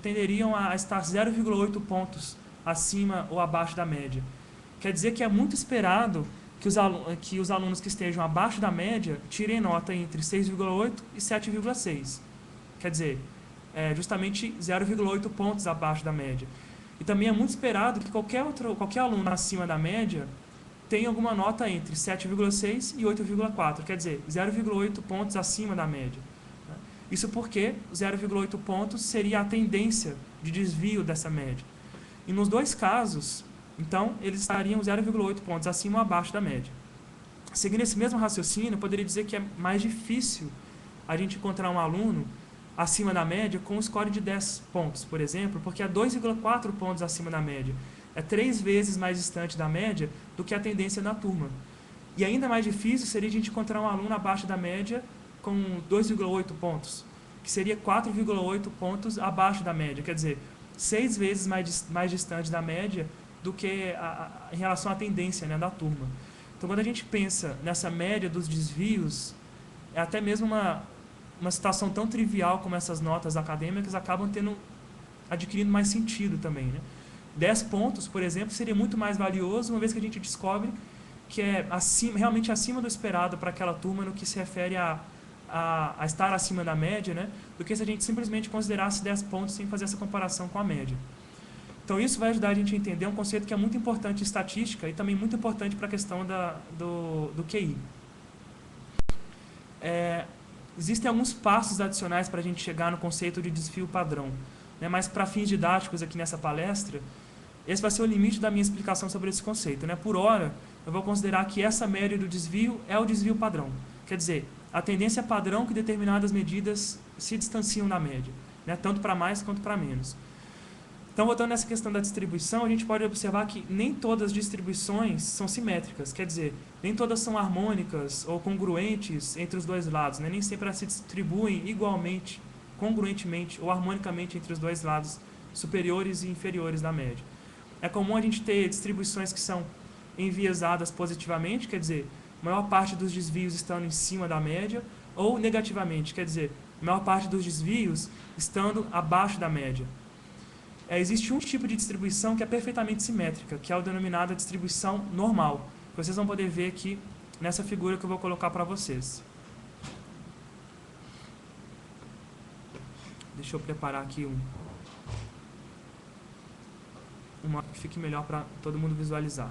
tenderiam a estar 0,8 pontos acima ou abaixo da média. Quer dizer que é muito esperado que os alunos que estejam abaixo da média tirem nota entre 6,8 e 7,6. Quer dizer, justamente 0,8 pontos abaixo da média. E também é muito esperado que qualquer aluno acima da média tem alguma nota entre 7,6 e 8,4, quer dizer, 0,8 pontos acima da média. Isso porque 0,8 pontos seria a tendência de desvio dessa média. E nos dois casos, então, eles estariam 0,8 pontos acima ou abaixo da média. Seguindo esse mesmo raciocínio, eu poderia dizer que é mais difícil a gente encontrar um aluno acima da média com um score de 10 pontos, por exemplo, porque é 2,4 pontos acima da média. É 3 vezes mais distante da média do que a tendência da turma. E ainda mais difícil seria a gente encontrar um aluno abaixo da média com 2,8 pontos, que seria 4,8 pontos abaixo da média, quer dizer, 6 vezes mais distante da média do que em relação à tendência, né, da turma. Então, quando a gente pensa nessa média dos desvios, é até mesmo uma situação tão trivial como essas notas acadêmicas acabam adquirindo mais sentido também, né? 10 pontos, por exemplo, seria muito mais valioso, uma vez que a gente descobre que é realmente acima do esperado para aquela turma no que se refere a estar acima da média, né, do que se a gente simplesmente considerasse 10 pontos sem fazer essa comparação com a média. Então isso vai ajudar a gente a entender um conceito que é muito importante em estatística e também muito importante para a questão do QI. Existem alguns passos adicionais para a gente chegar no conceito de desvio padrão, né? Mas para fins didáticos aqui nessa palestra, esse vai ser o limite da minha explicação sobre esse conceito, né? Por hora, eu vou considerar que essa média do desvio é o desvio padrão. Quer dizer, a tendência padrão que determinadas medidas se distanciam da média, né? Tanto para mais quanto para menos. Então, voltando nessa questão da distribuição, a gente pode observar que nem todas as distribuições são simétricas, quer dizer, nem todas são harmônicas ou congruentes entre os dois lados, né? Nem sempre elas se distribuem igualmente, congruentemente ou harmonicamente entre os dois lados superiores e inferiores da média. É comum a gente ter distribuições que são enviesadas positivamente, quer dizer, a maior parte dos desvios estando em cima da média, ou negativamente, quer dizer, a maior parte dos desvios estando abaixo da média. Existe um tipo de distribuição que é perfeitamente simétrica, que é o denominado distribuição normal, que vocês vão poder ver aqui nessa figura que eu vou colocar para vocês. Deixa eu preparar aqui uma que fique melhor para todo mundo visualizar.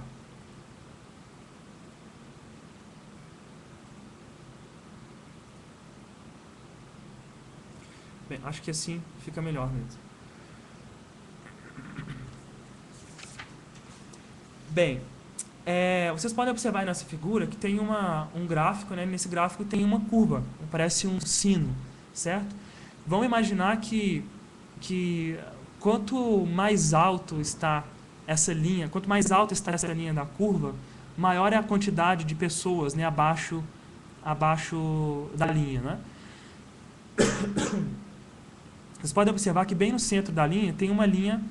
Bem, acho que assim fica melhor mesmo. Bem, vocês podem observar nessa figura que tem um gráfico, né? Nesse gráfico tem uma curva, parece um sino, certo? Vamos imaginar que quanto mais alto está essa linha, quanto mais alta está essa linha da curva, maior é a quantidade de pessoas, né, abaixo da linha, né? Vocês podem observar que bem no centro da linha tem uma linha,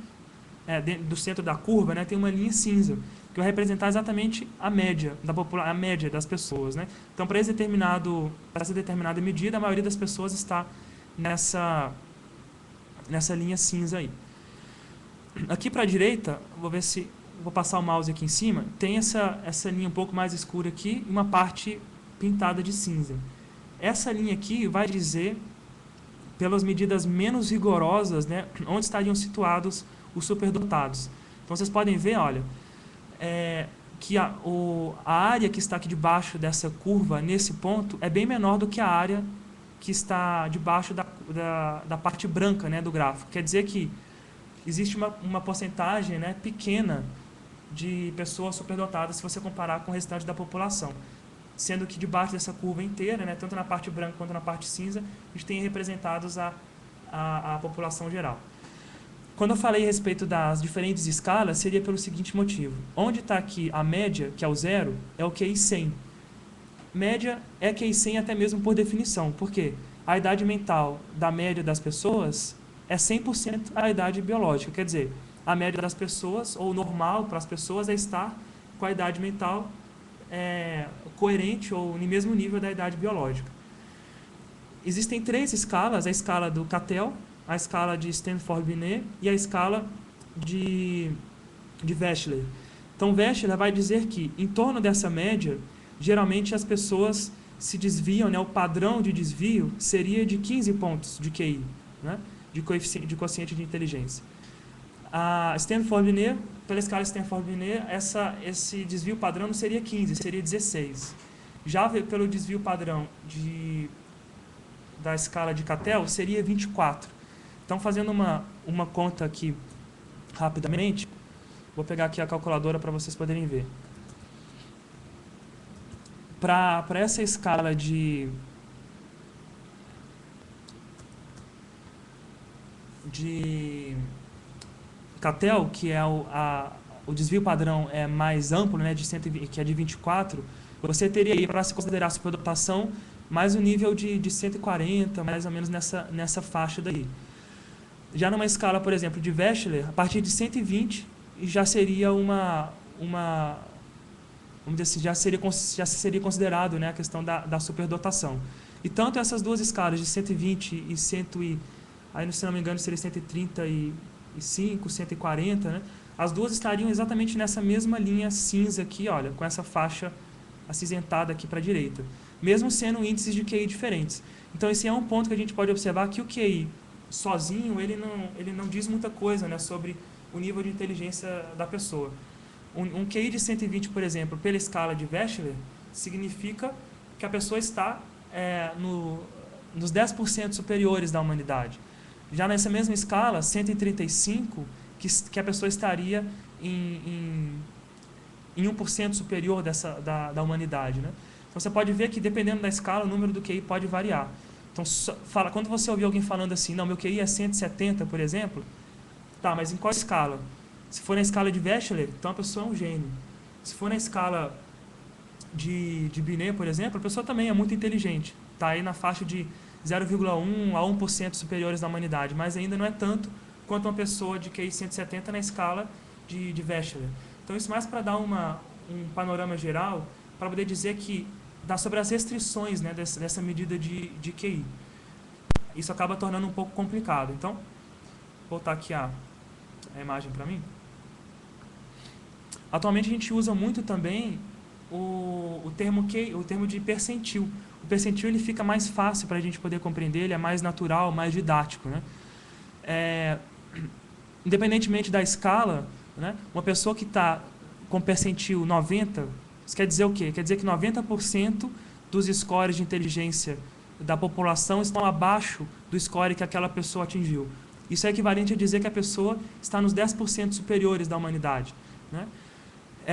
do centro da curva, né, tem uma linha cinza, que vai representar exatamente a média a média das pessoas, né? Então, para essa determinada medida, a maioria das pessoas está nessa linha cinza aí. Aqui para a direita, vou passar o mouse aqui em cima, tem essa linha um pouco mais escura aqui e uma parte pintada de cinza. Essa linha aqui vai dizer, pelas medidas menos rigorosas, né, onde estariam situados os superdotados. Então, vocês podem ver, olha, que a área que está aqui debaixo dessa curva, nesse ponto, é bem menor do que a área que está debaixo da parte branca, né, do gráfico. Quer dizer que existe uma porcentagem, né, pequena de pessoas superdotadas se você comparar com o restante da população. Sendo que debaixo dessa curva inteira, né, tanto na parte branca quanto na parte cinza, a gente tem representados a população geral. Quando eu falei a respeito das diferentes escalas, seria pelo seguinte motivo. Onde está aqui a média, que é o 0, é o QI 100. Média é QI 100 até mesmo por definição. Por quê? A idade mental da média das pessoas é 100% a idade biológica. Quer dizer, a média das pessoas, ou normal para as pessoas, é estar com a idade mental coerente ou no mesmo nível da idade biológica. Existem 3 escalas, a escala do Cattell, a escala de Stanford-Binet e a escala de Wechsler. Então, Wechsler vai dizer que, em torno dessa média, geralmente as pessoas se desviam, né, o padrão de desvio seria de 15 pontos de QI, né, de quociente de inteligência. A Stanford-Binet, pela escala Stanford-Binet, esse desvio padrão não seria 15, seria 16. Já pelo desvio padrão da escala de Cattell, seria 24. Então, fazendo uma conta aqui rapidamente, vou pegar aqui a calculadora para vocês poderem ver. Para essa escala de Cattell, que é o desvio padrão é mais amplo, né, que é de 24, você teria aí, para se considerar superdotação, mais um nível de 140, mais ou menos nessa faixa daí. Já numa escala, por exemplo, de Wechsler, a partir de 120 já seria vamos dizer assim, já seria considerado, né, a questão da superdotação. E tanto essas duas escalas de 120 e aí, se não me engano, seria 135, 140, né? as duas estariam exatamente nessa mesma linha cinza aqui, olha, com essa faixa acinzentada aqui para a direita, mesmo sendo índices de QI diferentes. Então, esse é um ponto que a gente pode observar que o QI sozinho, ele não diz muita coisa, né, sobre o nível de inteligência da pessoa. Um QI de 120, por exemplo, pela escala de Wechsler, significa que a pessoa está nos 10% superiores da humanidade. Já nessa mesma escala, 135, que a pessoa estaria em 1% superior da humanidade, né? Então, você pode ver que, dependendo da escala, o número do QI pode variar. Então, quando você ouvir alguém falando assim, não, meu QI é 170, por exemplo, tá, mas em qual escala? Se for na escala de Wechsler, então a pessoa é um gênio. Se for na escala de Binet, por exemplo, a pessoa também é muito inteligente. Está aí na faixa de 0,1 a 1% superiores da humanidade, mas ainda não é tanto quanto uma pessoa de QI 170 na escala de Wechsler. Então, isso mais para dar um panorama geral, para poder dizer que dá sobre as restrições, né, dessa medida de QI. Isso acaba tornando um pouco complicado. Então, vou voltar aqui a imagem para mim. Atualmente a gente usa muito também o termo de percentil. O percentil ele fica mais fácil para a gente poder compreender, ele é mais natural, mais didático, né? Independentemente da escala, né, uma pessoa que está com percentil 90, isso quer dizer o quê? Quer dizer que 90% dos scores de inteligência da população estão abaixo do score que aquela pessoa atingiu. Isso é equivalente a dizer que a pessoa está nos 10% superiores da humanidade, né?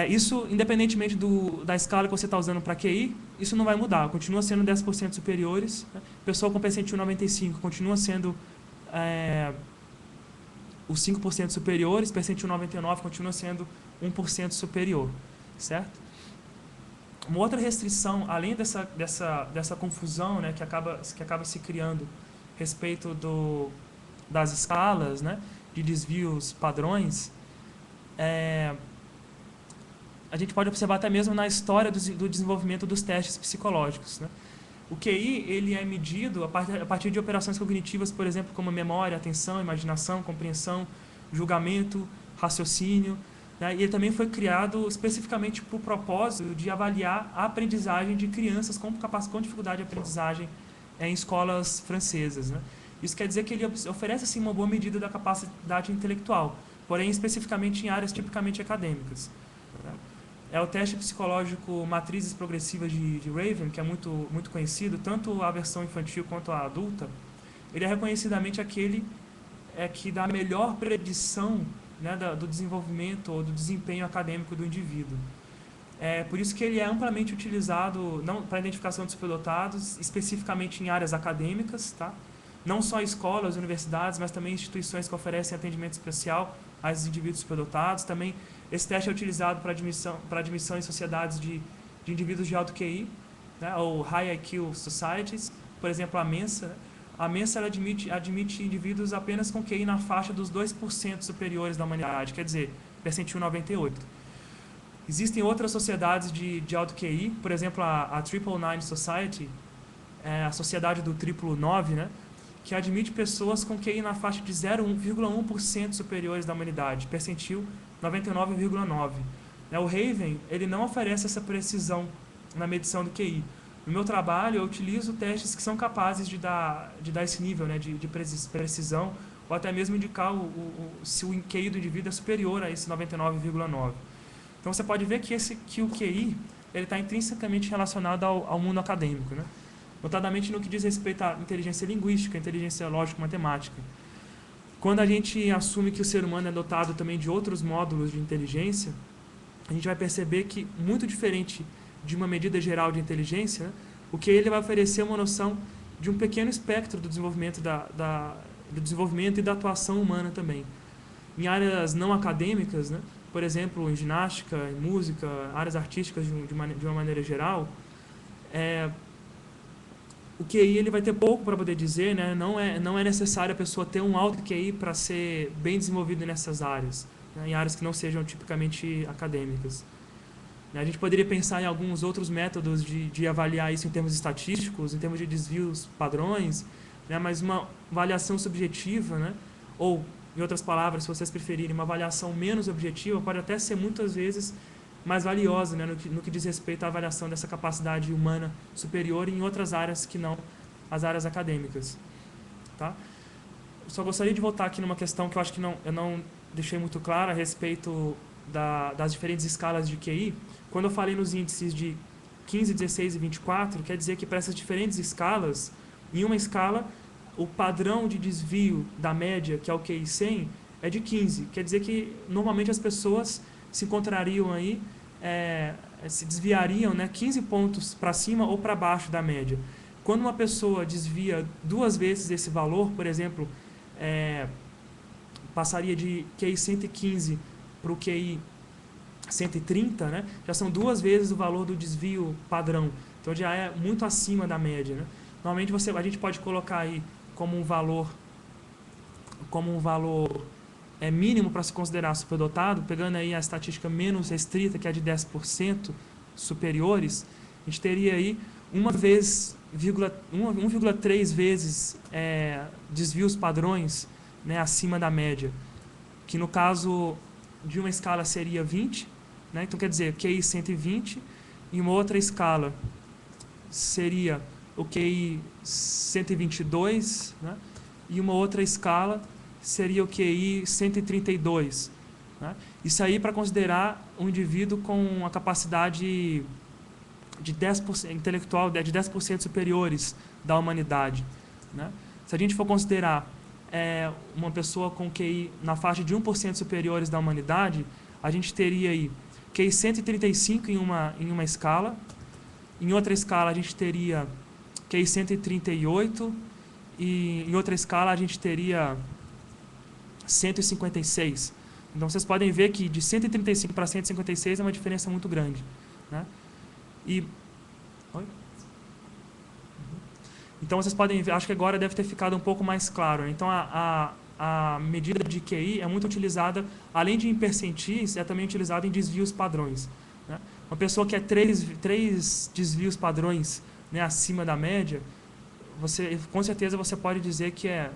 Isso, independentemente da escala que você está usando para QI, isso não vai mudar, continua sendo 10% superiores, né? Pessoa com percentil 95 continua sendo os 5% superiores, percentil 99 continua sendo 1% superior, certo? Uma outra restrição, além dessa confusão, né, que acaba se criando a respeito das escalas, né, de desvios padrões, a gente pode observar até mesmo na história do desenvolvimento dos testes psicológicos, né? O QI ele é medido a partir de operações cognitivas, por exemplo, como memória, atenção, imaginação, compreensão, julgamento, raciocínio, né? E ele também foi criado especificamente para o propósito de avaliar a aprendizagem de crianças com dificuldade de aprendizagem em escolas francesas, né? Isso quer dizer que ele oferece assim, uma boa medida da capacidade intelectual, porém especificamente em áreas tipicamente acadêmicas. É o teste psicológico Matrizes Progressivas de Raven, que é muito, muito conhecido, tanto a versão infantil quanto a adulta. Ele é reconhecidamente aquele que dá a melhor predição, né, do desenvolvimento ou do desempenho acadêmico do indivíduo. Por isso que ele é amplamente utilizado para a identificação de superdotados, especificamente em áreas acadêmicas, tá? Não só escolas, universidades, mas também instituições que oferecem atendimento especial a esses indivíduos superdotados. Também esse teste é utilizado para admissão em sociedades de indivíduos de alto QI, né, ou High IQ Societies. Por exemplo, a Mensa. A Mensa ela admite indivíduos apenas com QI na faixa dos 2% superiores da humanidade, quer dizer, percentil 98. Existem outras sociedades de alto QI, por exemplo, a Triple Nine Society, a sociedade do triplo 9, né, que admite pessoas com QI na faixa de 0,1% superiores da humanidade, percentil 99,9. O Raven ele não oferece essa precisão na medição do QI. No meu trabalho, eu utilizo testes que são capazes de dar esse nível, né, de precisão, ou até mesmo indicar se o QI do indivíduo é superior a esse 99,9. Então, você pode ver que o QI está intrinsecamente relacionado ao mundo acadêmico, né? Notadamente no que diz respeito à inteligência linguística, inteligência lógico-matemática. Quando a gente assume que o ser humano é dotado também de outros módulos de inteligência, a gente vai perceber que, muito diferente de uma medida geral de inteligência, né, o que ele vai oferecer uma noção de um pequeno espectro do desenvolvimento, do desenvolvimento e da atuação humana também. Em áreas não acadêmicas, né, por exemplo, em ginástica, em música, áreas artísticas de uma maneira geral, o QI ele vai ter pouco para poder dizer, né? Não é necessário a pessoa ter um alto QI para ser bem desenvolvido nessas áreas, né? Em áreas que não sejam tipicamente acadêmicas. A gente poderia pensar em alguns outros métodos de avaliar isso em termos estatísticos, em termos de desvios padrões, né? Mas uma avaliação subjetiva, né? Ou em outras palavras, se vocês preferirem, uma avaliação menos objetiva, pode até ser muitas vezes mais valiosa, né, no que diz respeito à avaliação dessa capacidade humana superior em outras áreas que não as áreas acadêmicas. Tá? Só gostaria de voltar aqui numa questão que eu acho que eu não deixei muito clara a respeito das diferentes escalas de QI. Quando eu falei nos índices de 15, 16 e 24, quer dizer que para essas diferentes escalas, em uma escala, o padrão de desvio da média, que é o QI 100, é de 15. Quer dizer que, normalmente, as pessoas se encontrariam aí, se desviariam, né, 15 pontos para cima ou para baixo da média. Quando uma pessoa desvia 2 vezes esse valor, por exemplo, passaria de QI 115 para o QI 130, né, já são 2 vezes o valor do desvio padrão. Então, já é muito acima da média. Né? Normalmente, a gente pode colocar aí como um valor mínimo para se considerar superdotado, pegando aí a estatística menos restrita, que é de 10% superiores, a gente teria aí 1,3 vezes desvios padrões, né, acima da média, que no caso de uma escala seria 20, né? Então quer dizer, QI 120, e uma outra escala seria o QI 122, né? E uma outra escala seria o QI 132. Né? Isso aí para considerar um indivíduo com a capacidade de 10%, intelectual de 10% superiores da humanidade. Né? Se a gente for considerar uma pessoa com QI na faixa de 1% superiores da humanidade, a gente teria aí QI 135 em uma escala, em outra escala a gente teria QI 138, e em outra escala a gente teria 156. Então vocês podem ver que de 135 para 156 é uma diferença muito grande. Né? Oi? Então vocês podem ver, acho que agora deve ter ficado um pouco mais claro. Então a medida de QI é muito utilizada, além de em percentis, é também utilizada em desvios padrões. Né? Uma pessoa que é 3 desvios padrões, né, acima da média, com certeza você pode dizer que é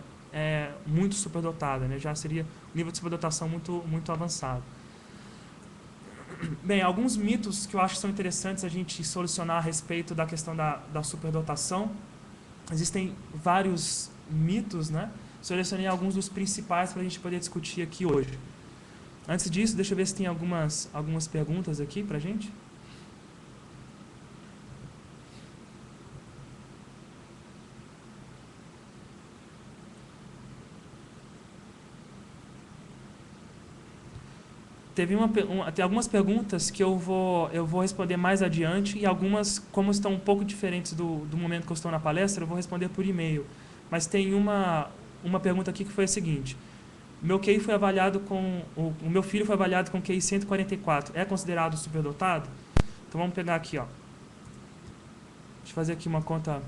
muito superdotada, né? Já seria um nível de superdotação muito, muito avançado. Bem, alguns mitos que eu acho que são interessantes a gente solucionar a respeito da questão da superdotação. Existem vários mitos, né? Selecionei alguns dos principais para a gente poder discutir aqui hoje. Antes disso, deixa eu ver se tem algumas perguntas aqui para a gente. Tem algumas perguntas que eu vou responder mais adiante, e algumas, como estão um pouco diferentes do momento que eu estou na palestra, eu vou responder por e-mail. Mas tem uma pergunta aqui que foi a seguinte: o meu filho foi avaliado com QI 144. É considerado superdotado? Então vamos pegar aqui, ó. Deixa eu fazer aqui uma conta.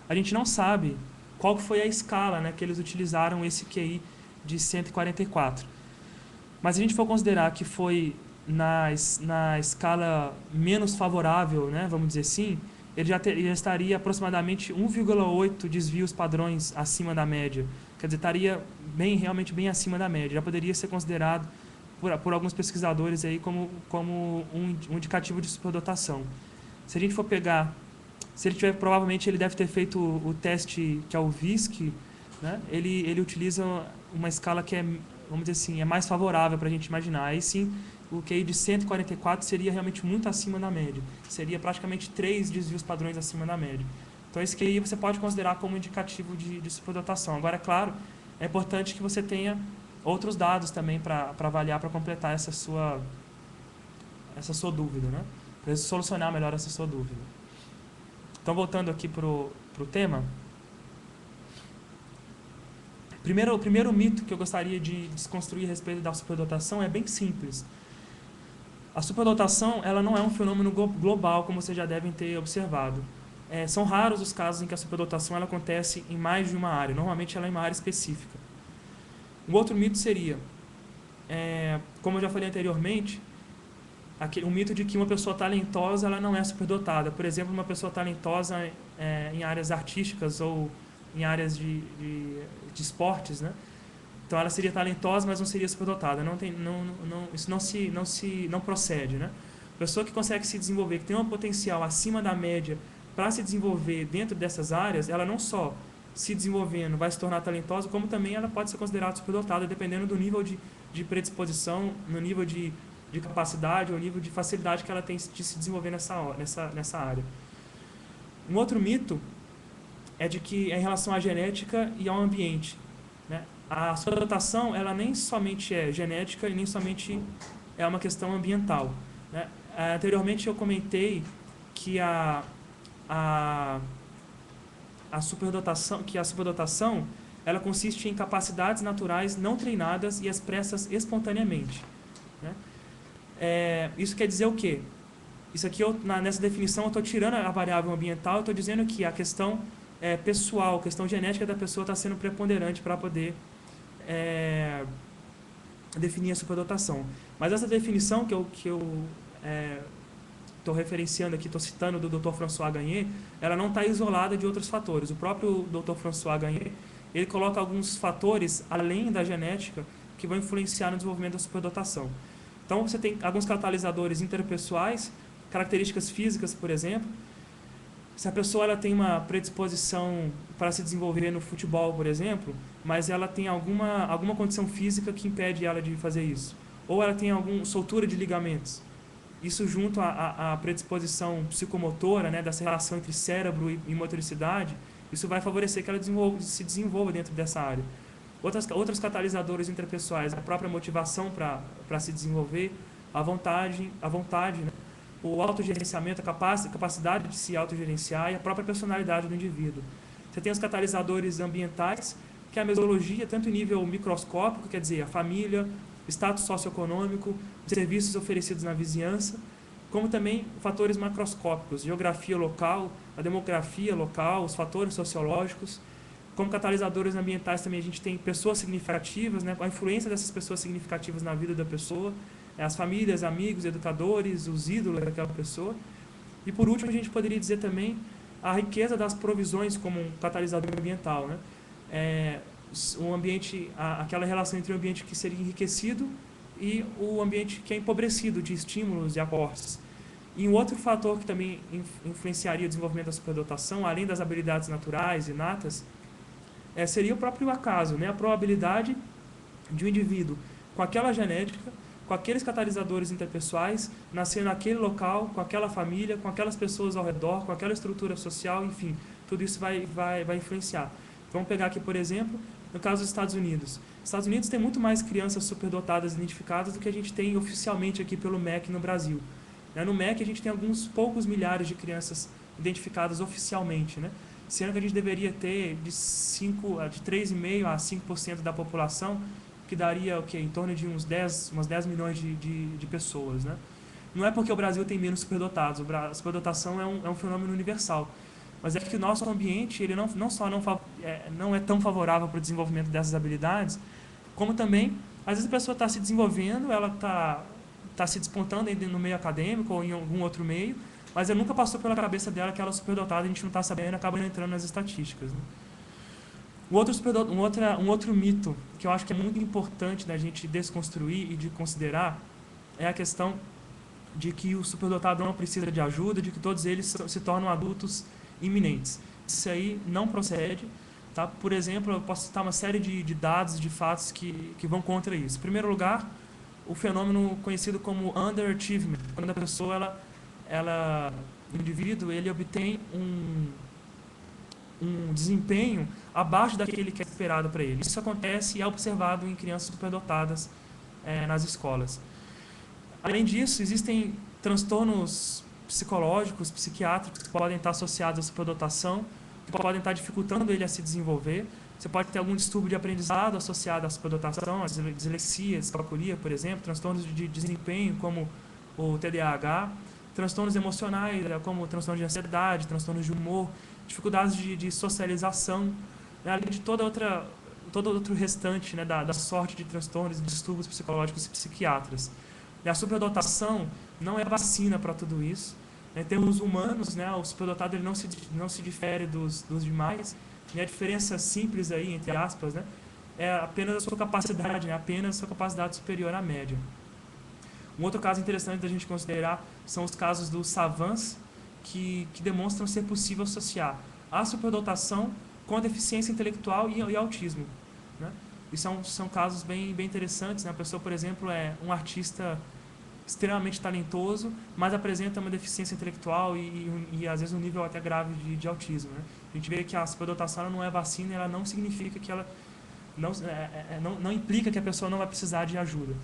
A gente não sabe qual foi a escala, né, que eles utilizaram esse QI de 144. Mas se a gente for considerar que foi na escala menos favorável, né, vamos dizer assim, ele já estaria aproximadamente 1,8 desvios padrões acima da média. Quer dizer, estaria realmente bem acima da média. Já poderia ser considerado por alguns pesquisadores aí como um indicativo de superdotação. Se a gente for pegar, provavelmente ele deve ter feito o teste que é o VISC, né? Ele utiliza uma escala que vamos dizer assim, é mais favorável para a gente imaginar. Aí sim, o QI de 144 seria realmente muito acima da média. Seria praticamente 3 desvios padrões acima da média. Então esse QI você pode considerar como indicativo de superdotação. Agora, é claro, é importante que você tenha outros dados também para avaliar, para completar essa sua dúvida, né? Para solucionar melhor essa sua dúvida. Então, voltando aqui para o tema. O primeiro mito que eu gostaria de desconstruir a respeito da superdotação é bem simples. A superdotação ela não é um fenômeno global, como vocês já devem ter observado. São raros os casos em que a superdotação ela acontece em mais de uma área. Normalmente ela é em uma área específica. Um outro mito seria, como eu já falei anteriormente, o mito de que uma pessoa talentosa ela não é superdotada. Por exemplo, uma pessoa talentosa em áreas artísticas ou em áreas de esportes, né? Então ela seria talentosa, mas não seria superdotada. Isso não procede, né? Pessoa que consegue se desenvolver, que tem um potencial acima da média para se desenvolver dentro dessas áreas, ela não só se desenvolvendo vai se tornar talentosa, como também ela pode ser considerada superdotada, dependendo do nível de predisposição, no nível de capacidade ou nível de facilidade que ela tem de se desenvolver nessa área. Um outro mito é de que é em relação à genética e ao ambiente, né? A superdotação, ela nem somente é genética e nem somente é uma questão ambiental, né? Anteriormente eu comentei que a superdotação ela consiste em capacidades naturais não treinadas e expressas espontaneamente, né? Isso quer dizer o quê? Isso aqui, nessa definição, eu estou tirando a variável ambiental, eu estou dizendo que a questão pessoal, a questão genética da pessoa está sendo preponderante para poder definir a superdotação. Mas essa definição que eu estou referenciando aqui, estou citando do Dr. François Gagné, ela não está isolada de outros fatores. O próprio Dr. François Gagné, ele coloca alguns fatores, além da genética, que vão influenciar no desenvolvimento da superdotação. Então, você tem alguns catalisadores interpessoais, características físicas, por exemplo. Se a pessoa ela tem uma predisposição para se desenvolver no futebol, por exemplo, mas ela tem alguma condição física que impede ela de fazer isso. Ou ela tem alguma soltura de ligamentos. Isso junto à predisposição psicomotora, né, dessa relação entre cérebro e motoricidade, isso vai favorecer que ela se desenvolva dentro dessa área. Outros catalisadores interpessoais, a própria motivação para se desenvolver, a vontade, né? O autogerenciamento, a capacidade de se autogerenciar e a própria personalidade do indivíduo. Você tem os catalisadores ambientais, que é a mesologia, tanto em nível microscópico, quer dizer, a família, status socioeconômico, os serviços oferecidos na vizinhança, como também fatores macroscópicos, geografia local, a demografia local, os fatores sociológicos. Como catalisadores ambientais também a gente tem pessoas significativas, né? A influência dessas pessoas significativas na vida da pessoa, as famílias, amigos, educadores, os ídolos daquela pessoa. E por último a gente poderia dizer também a riqueza das provisões como um catalisador ambiental, né? Um ambiente, aquela relação entre o ambiente que seria enriquecido e o ambiente que é empobrecido de estímulos e aportes. E um outro fator que também influenciaria o desenvolvimento da superdotação, além das habilidades naturais inatas, seria o próprio acaso, né? A probabilidade de um indivíduo com aquela genética, com aqueles catalisadores interpessoais, nascer naquele local, com aquela família, com aquelas pessoas ao redor, com aquela estrutura social, enfim, tudo isso vai influenciar. Vamos pegar aqui, por exemplo, no caso dos Estados Unidos. Os Estados Unidos tem muito mais crianças superdotadas identificadas do que a gente tem oficialmente aqui pelo MEC no Brasil. No MEC a gente tem alguns poucos milhares de crianças identificadas oficialmente, né? Sendo que a gente deveria ter de 3,5% a 5% da população, que daria em torno de umas 10 milhões de pessoas, né? Não é porque o Brasil tem menos superdotados, a superdotação é um fenômeno universal, mas é que o nosso ambiente ele não só não é tão favorável para o desenvolvimento dessas habilidades, como também, às vezes a pessoa está se desenvolvendo, ela está se despontando no meio acadêmico ou em algum outro meio, mas ela nunca passou pela cabeça dela que ela é superdotada, a gente não está sabendo, acaba não entrando nas estatísticas, né? Um outro mito que eu acho que é muito importante da gente desconstruir e de considerar é a questão de que o superdotado não precisa de ajuda, de que todos eles se tornam adultos iminentes. Isso aí não procede, tá? Por exemplo, eu posso citar uma série de dados, de fatos que vão contra isso. Em primeiro lugar, o fenômeno conhecido como underachievement, quando a pessoa, o indivíduo, ele obtém um desempenho abaixo daquele que é esperado para ele. Isso acontece e é observado em crianças superdotadas nas escolas. Além disso, existem transtornos psicológicos, psiquiátricos que podem estar associados à superdotação, que podem estar dificultando ele a se desenvolver. Você pode ter algum distúrbio de aprendizado associado à superdotação, a dislexia, descalculia, por exemplo, transtornos de desempenho como o TDAH, transtornos emocionais como transtorno de ansiedade, transtornos de humor, dificuldades de socialização, né? Além de todo outro restante, né, da sorte de transtornos e distúrbios psicológicos e psiquiátricos. E a superdotação não é vacina para tudo isso. Em termos humanos, né, o superdotado ele não se difere dos demais. E a diferença simples aí, entre aspas, né, é apenas a sua capacidade, né? Apenas a sua capacidade superior à média. Um outro caso interessante da gente considerar são os casos dos savants, que demonstram ser possível associar a superdotação com a deficiência intelectual e autismo, né? E são casos bem interessantes, né? A pessoa, por exemplo, é um artista extremamente talentoso, mas apresenta uma deficiência intelectual e às vezes um nível até grave de autismo, né? A gente vê que a superdotação ela não é vacina, ela não significa que ela não implica que a pessoa não vai precisar de ajuda.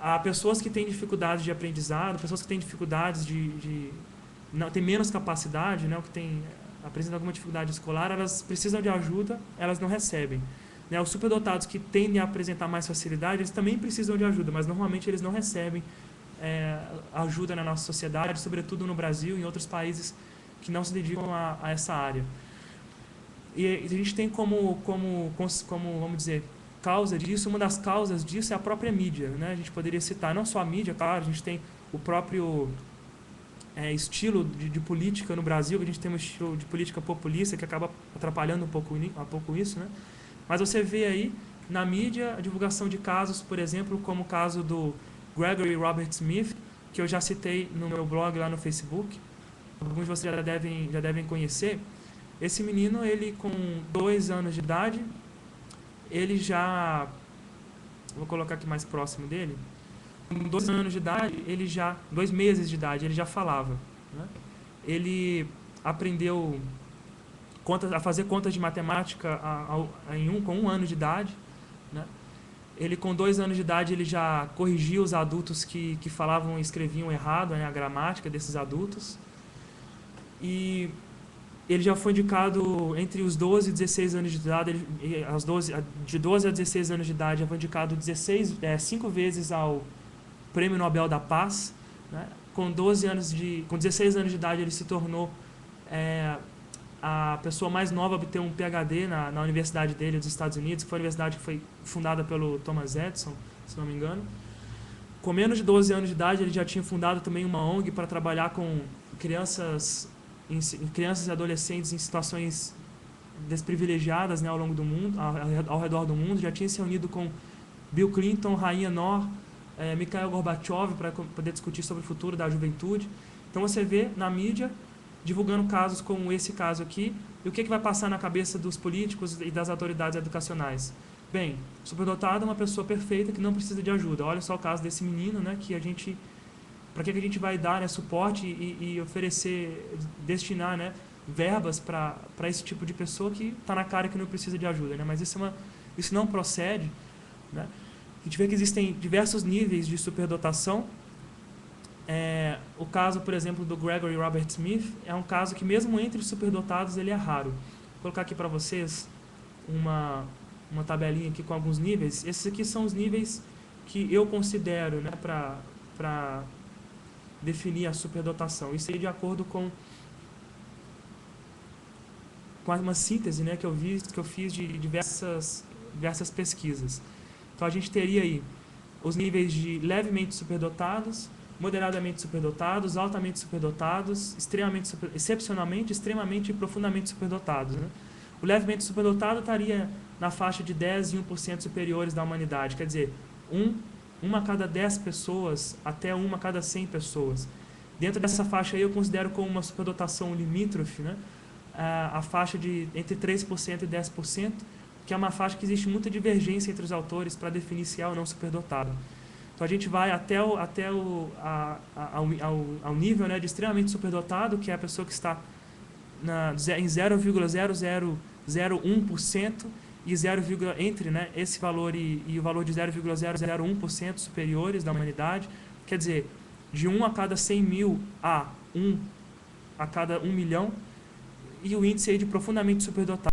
Há pessoas que têm dificuldades de aprendizado, pessoas que têm dificuldades não tem menos capacidade, né, ou que apresentam alguma dificuldade escolar, elas precisam de ajuda, elas não recebem. Né, os superdotados que tendem a apresentar mais facilidade, eles também precisam de ajuda, mas normalmente eles não recebem ajuda na nossa sociedade, sobretudo no Brasil e em outros países que não se dedicam a essa área. E a gente tem como vamos dizer, causa disso, uma das causas disso é a própria mídia, né? A gente poderia citar não só a mídia, claro, a gente tem o próprio estilo de política no Brasil, a gente tem um estilo de política populista que acaba atrapalhando um pouco isso, né? Mas você vê aí na mídia a divulgação de casos, por exemplo, como o caso do Gregory Robert Smith, que eu já citei no meu blog lá no Facebook, alguns de vocês já devem conhecer. Esse menino, ele com 2 anos de idade, ele já, vou colocar aqui mais próximo dele, com 2 anos de idade, 2 meses de idade, ele já falava, né? Ele aprendeu a fazer contas de matemática com 1 ano de idade, né? Ele com 2 anos de idade, ele já corrigia os adultos que falavam e escreviam errado, né, a gramática desses adultos. E ele já foi indicado entre os 12 e 16 anos de idade, de 12 a 16 anos de idade, já foi indicado 5 vezes ao Prêmio Nobel da Paz, né? Com 16 anos de idade, ele se tornou a pessoa mais nova a obter um PhD na universidade dele, dos Estados Unidos, que foi a universidade que foi fundada pelo Thomas Edison, se não me engano. Com menos de 12 anos de idade, ele já tinha fundado também uma ONG para trabalhar com crianças e adolescentes em situações desprivilegiadas, né, ao longo do mundo, ao redor do mundo. Já tinha se reunido com Bill Clinton, Rainha Noor, Mikhail Gorbachev para poder discutir sobre o futuro da juventude. Então você vê na mídia divulgando casos como esse caso aqui, e o que vai passar na cabeça dos políticos e das autoridades educacionais? Bem, superdotado é uma pessoa perfeita que não precisa de ajuda. Olha só o caso desse menino, né, que para que a gente vai dar, né, suporte e oferecer, destinar, né, verbas para esse tipo de pessoa que está na cara que não precisa de ajuda, né? Mas isso não procede, né? A gente vê que existem diversos níveis de superdotação. O caso, por exemplo, do Gregory Robert Smith é um caso que mesmo entre os superdotados ele é raro. Vou colocar aqui para vocês uma tabelinha aqui com alguns níveis. Esses aqui são os níveis que eu considero, né, para definir a superdotação. Isso aí de acordo com uma síntese, né, que eu fiz de diversas pesquisas. Então a gente teria aí os níveis de levemente superdotados, moderadamente superdotados, altamente superdotados, excepcionalmente, extremamente e profundamente superdotados, né? O levemente superdotado estaria na faixa de 10 e 1% superiores da humanidade, quer dizer, uma a cada 10 pessoas até uma a cada 100 pessoas. Dentro dessa faixa aí eu considero como uma superdotação limítrofe, né, a faixa de entre 3% e 10%, que é uma faixa que existe muita divergência entre os autores para definir se é ou não superdotado. Então a gente vai até ao nível, né, de extremamente superdotado, que é a pessoa que está em 0,0001% e entre, né, esse valor e o valor de 0,001% superiores da humanidade. Quer dizer, de 1 a cada 100 mil a 1 a cada 1 milhão, e o índice aí de profundamente superdotado.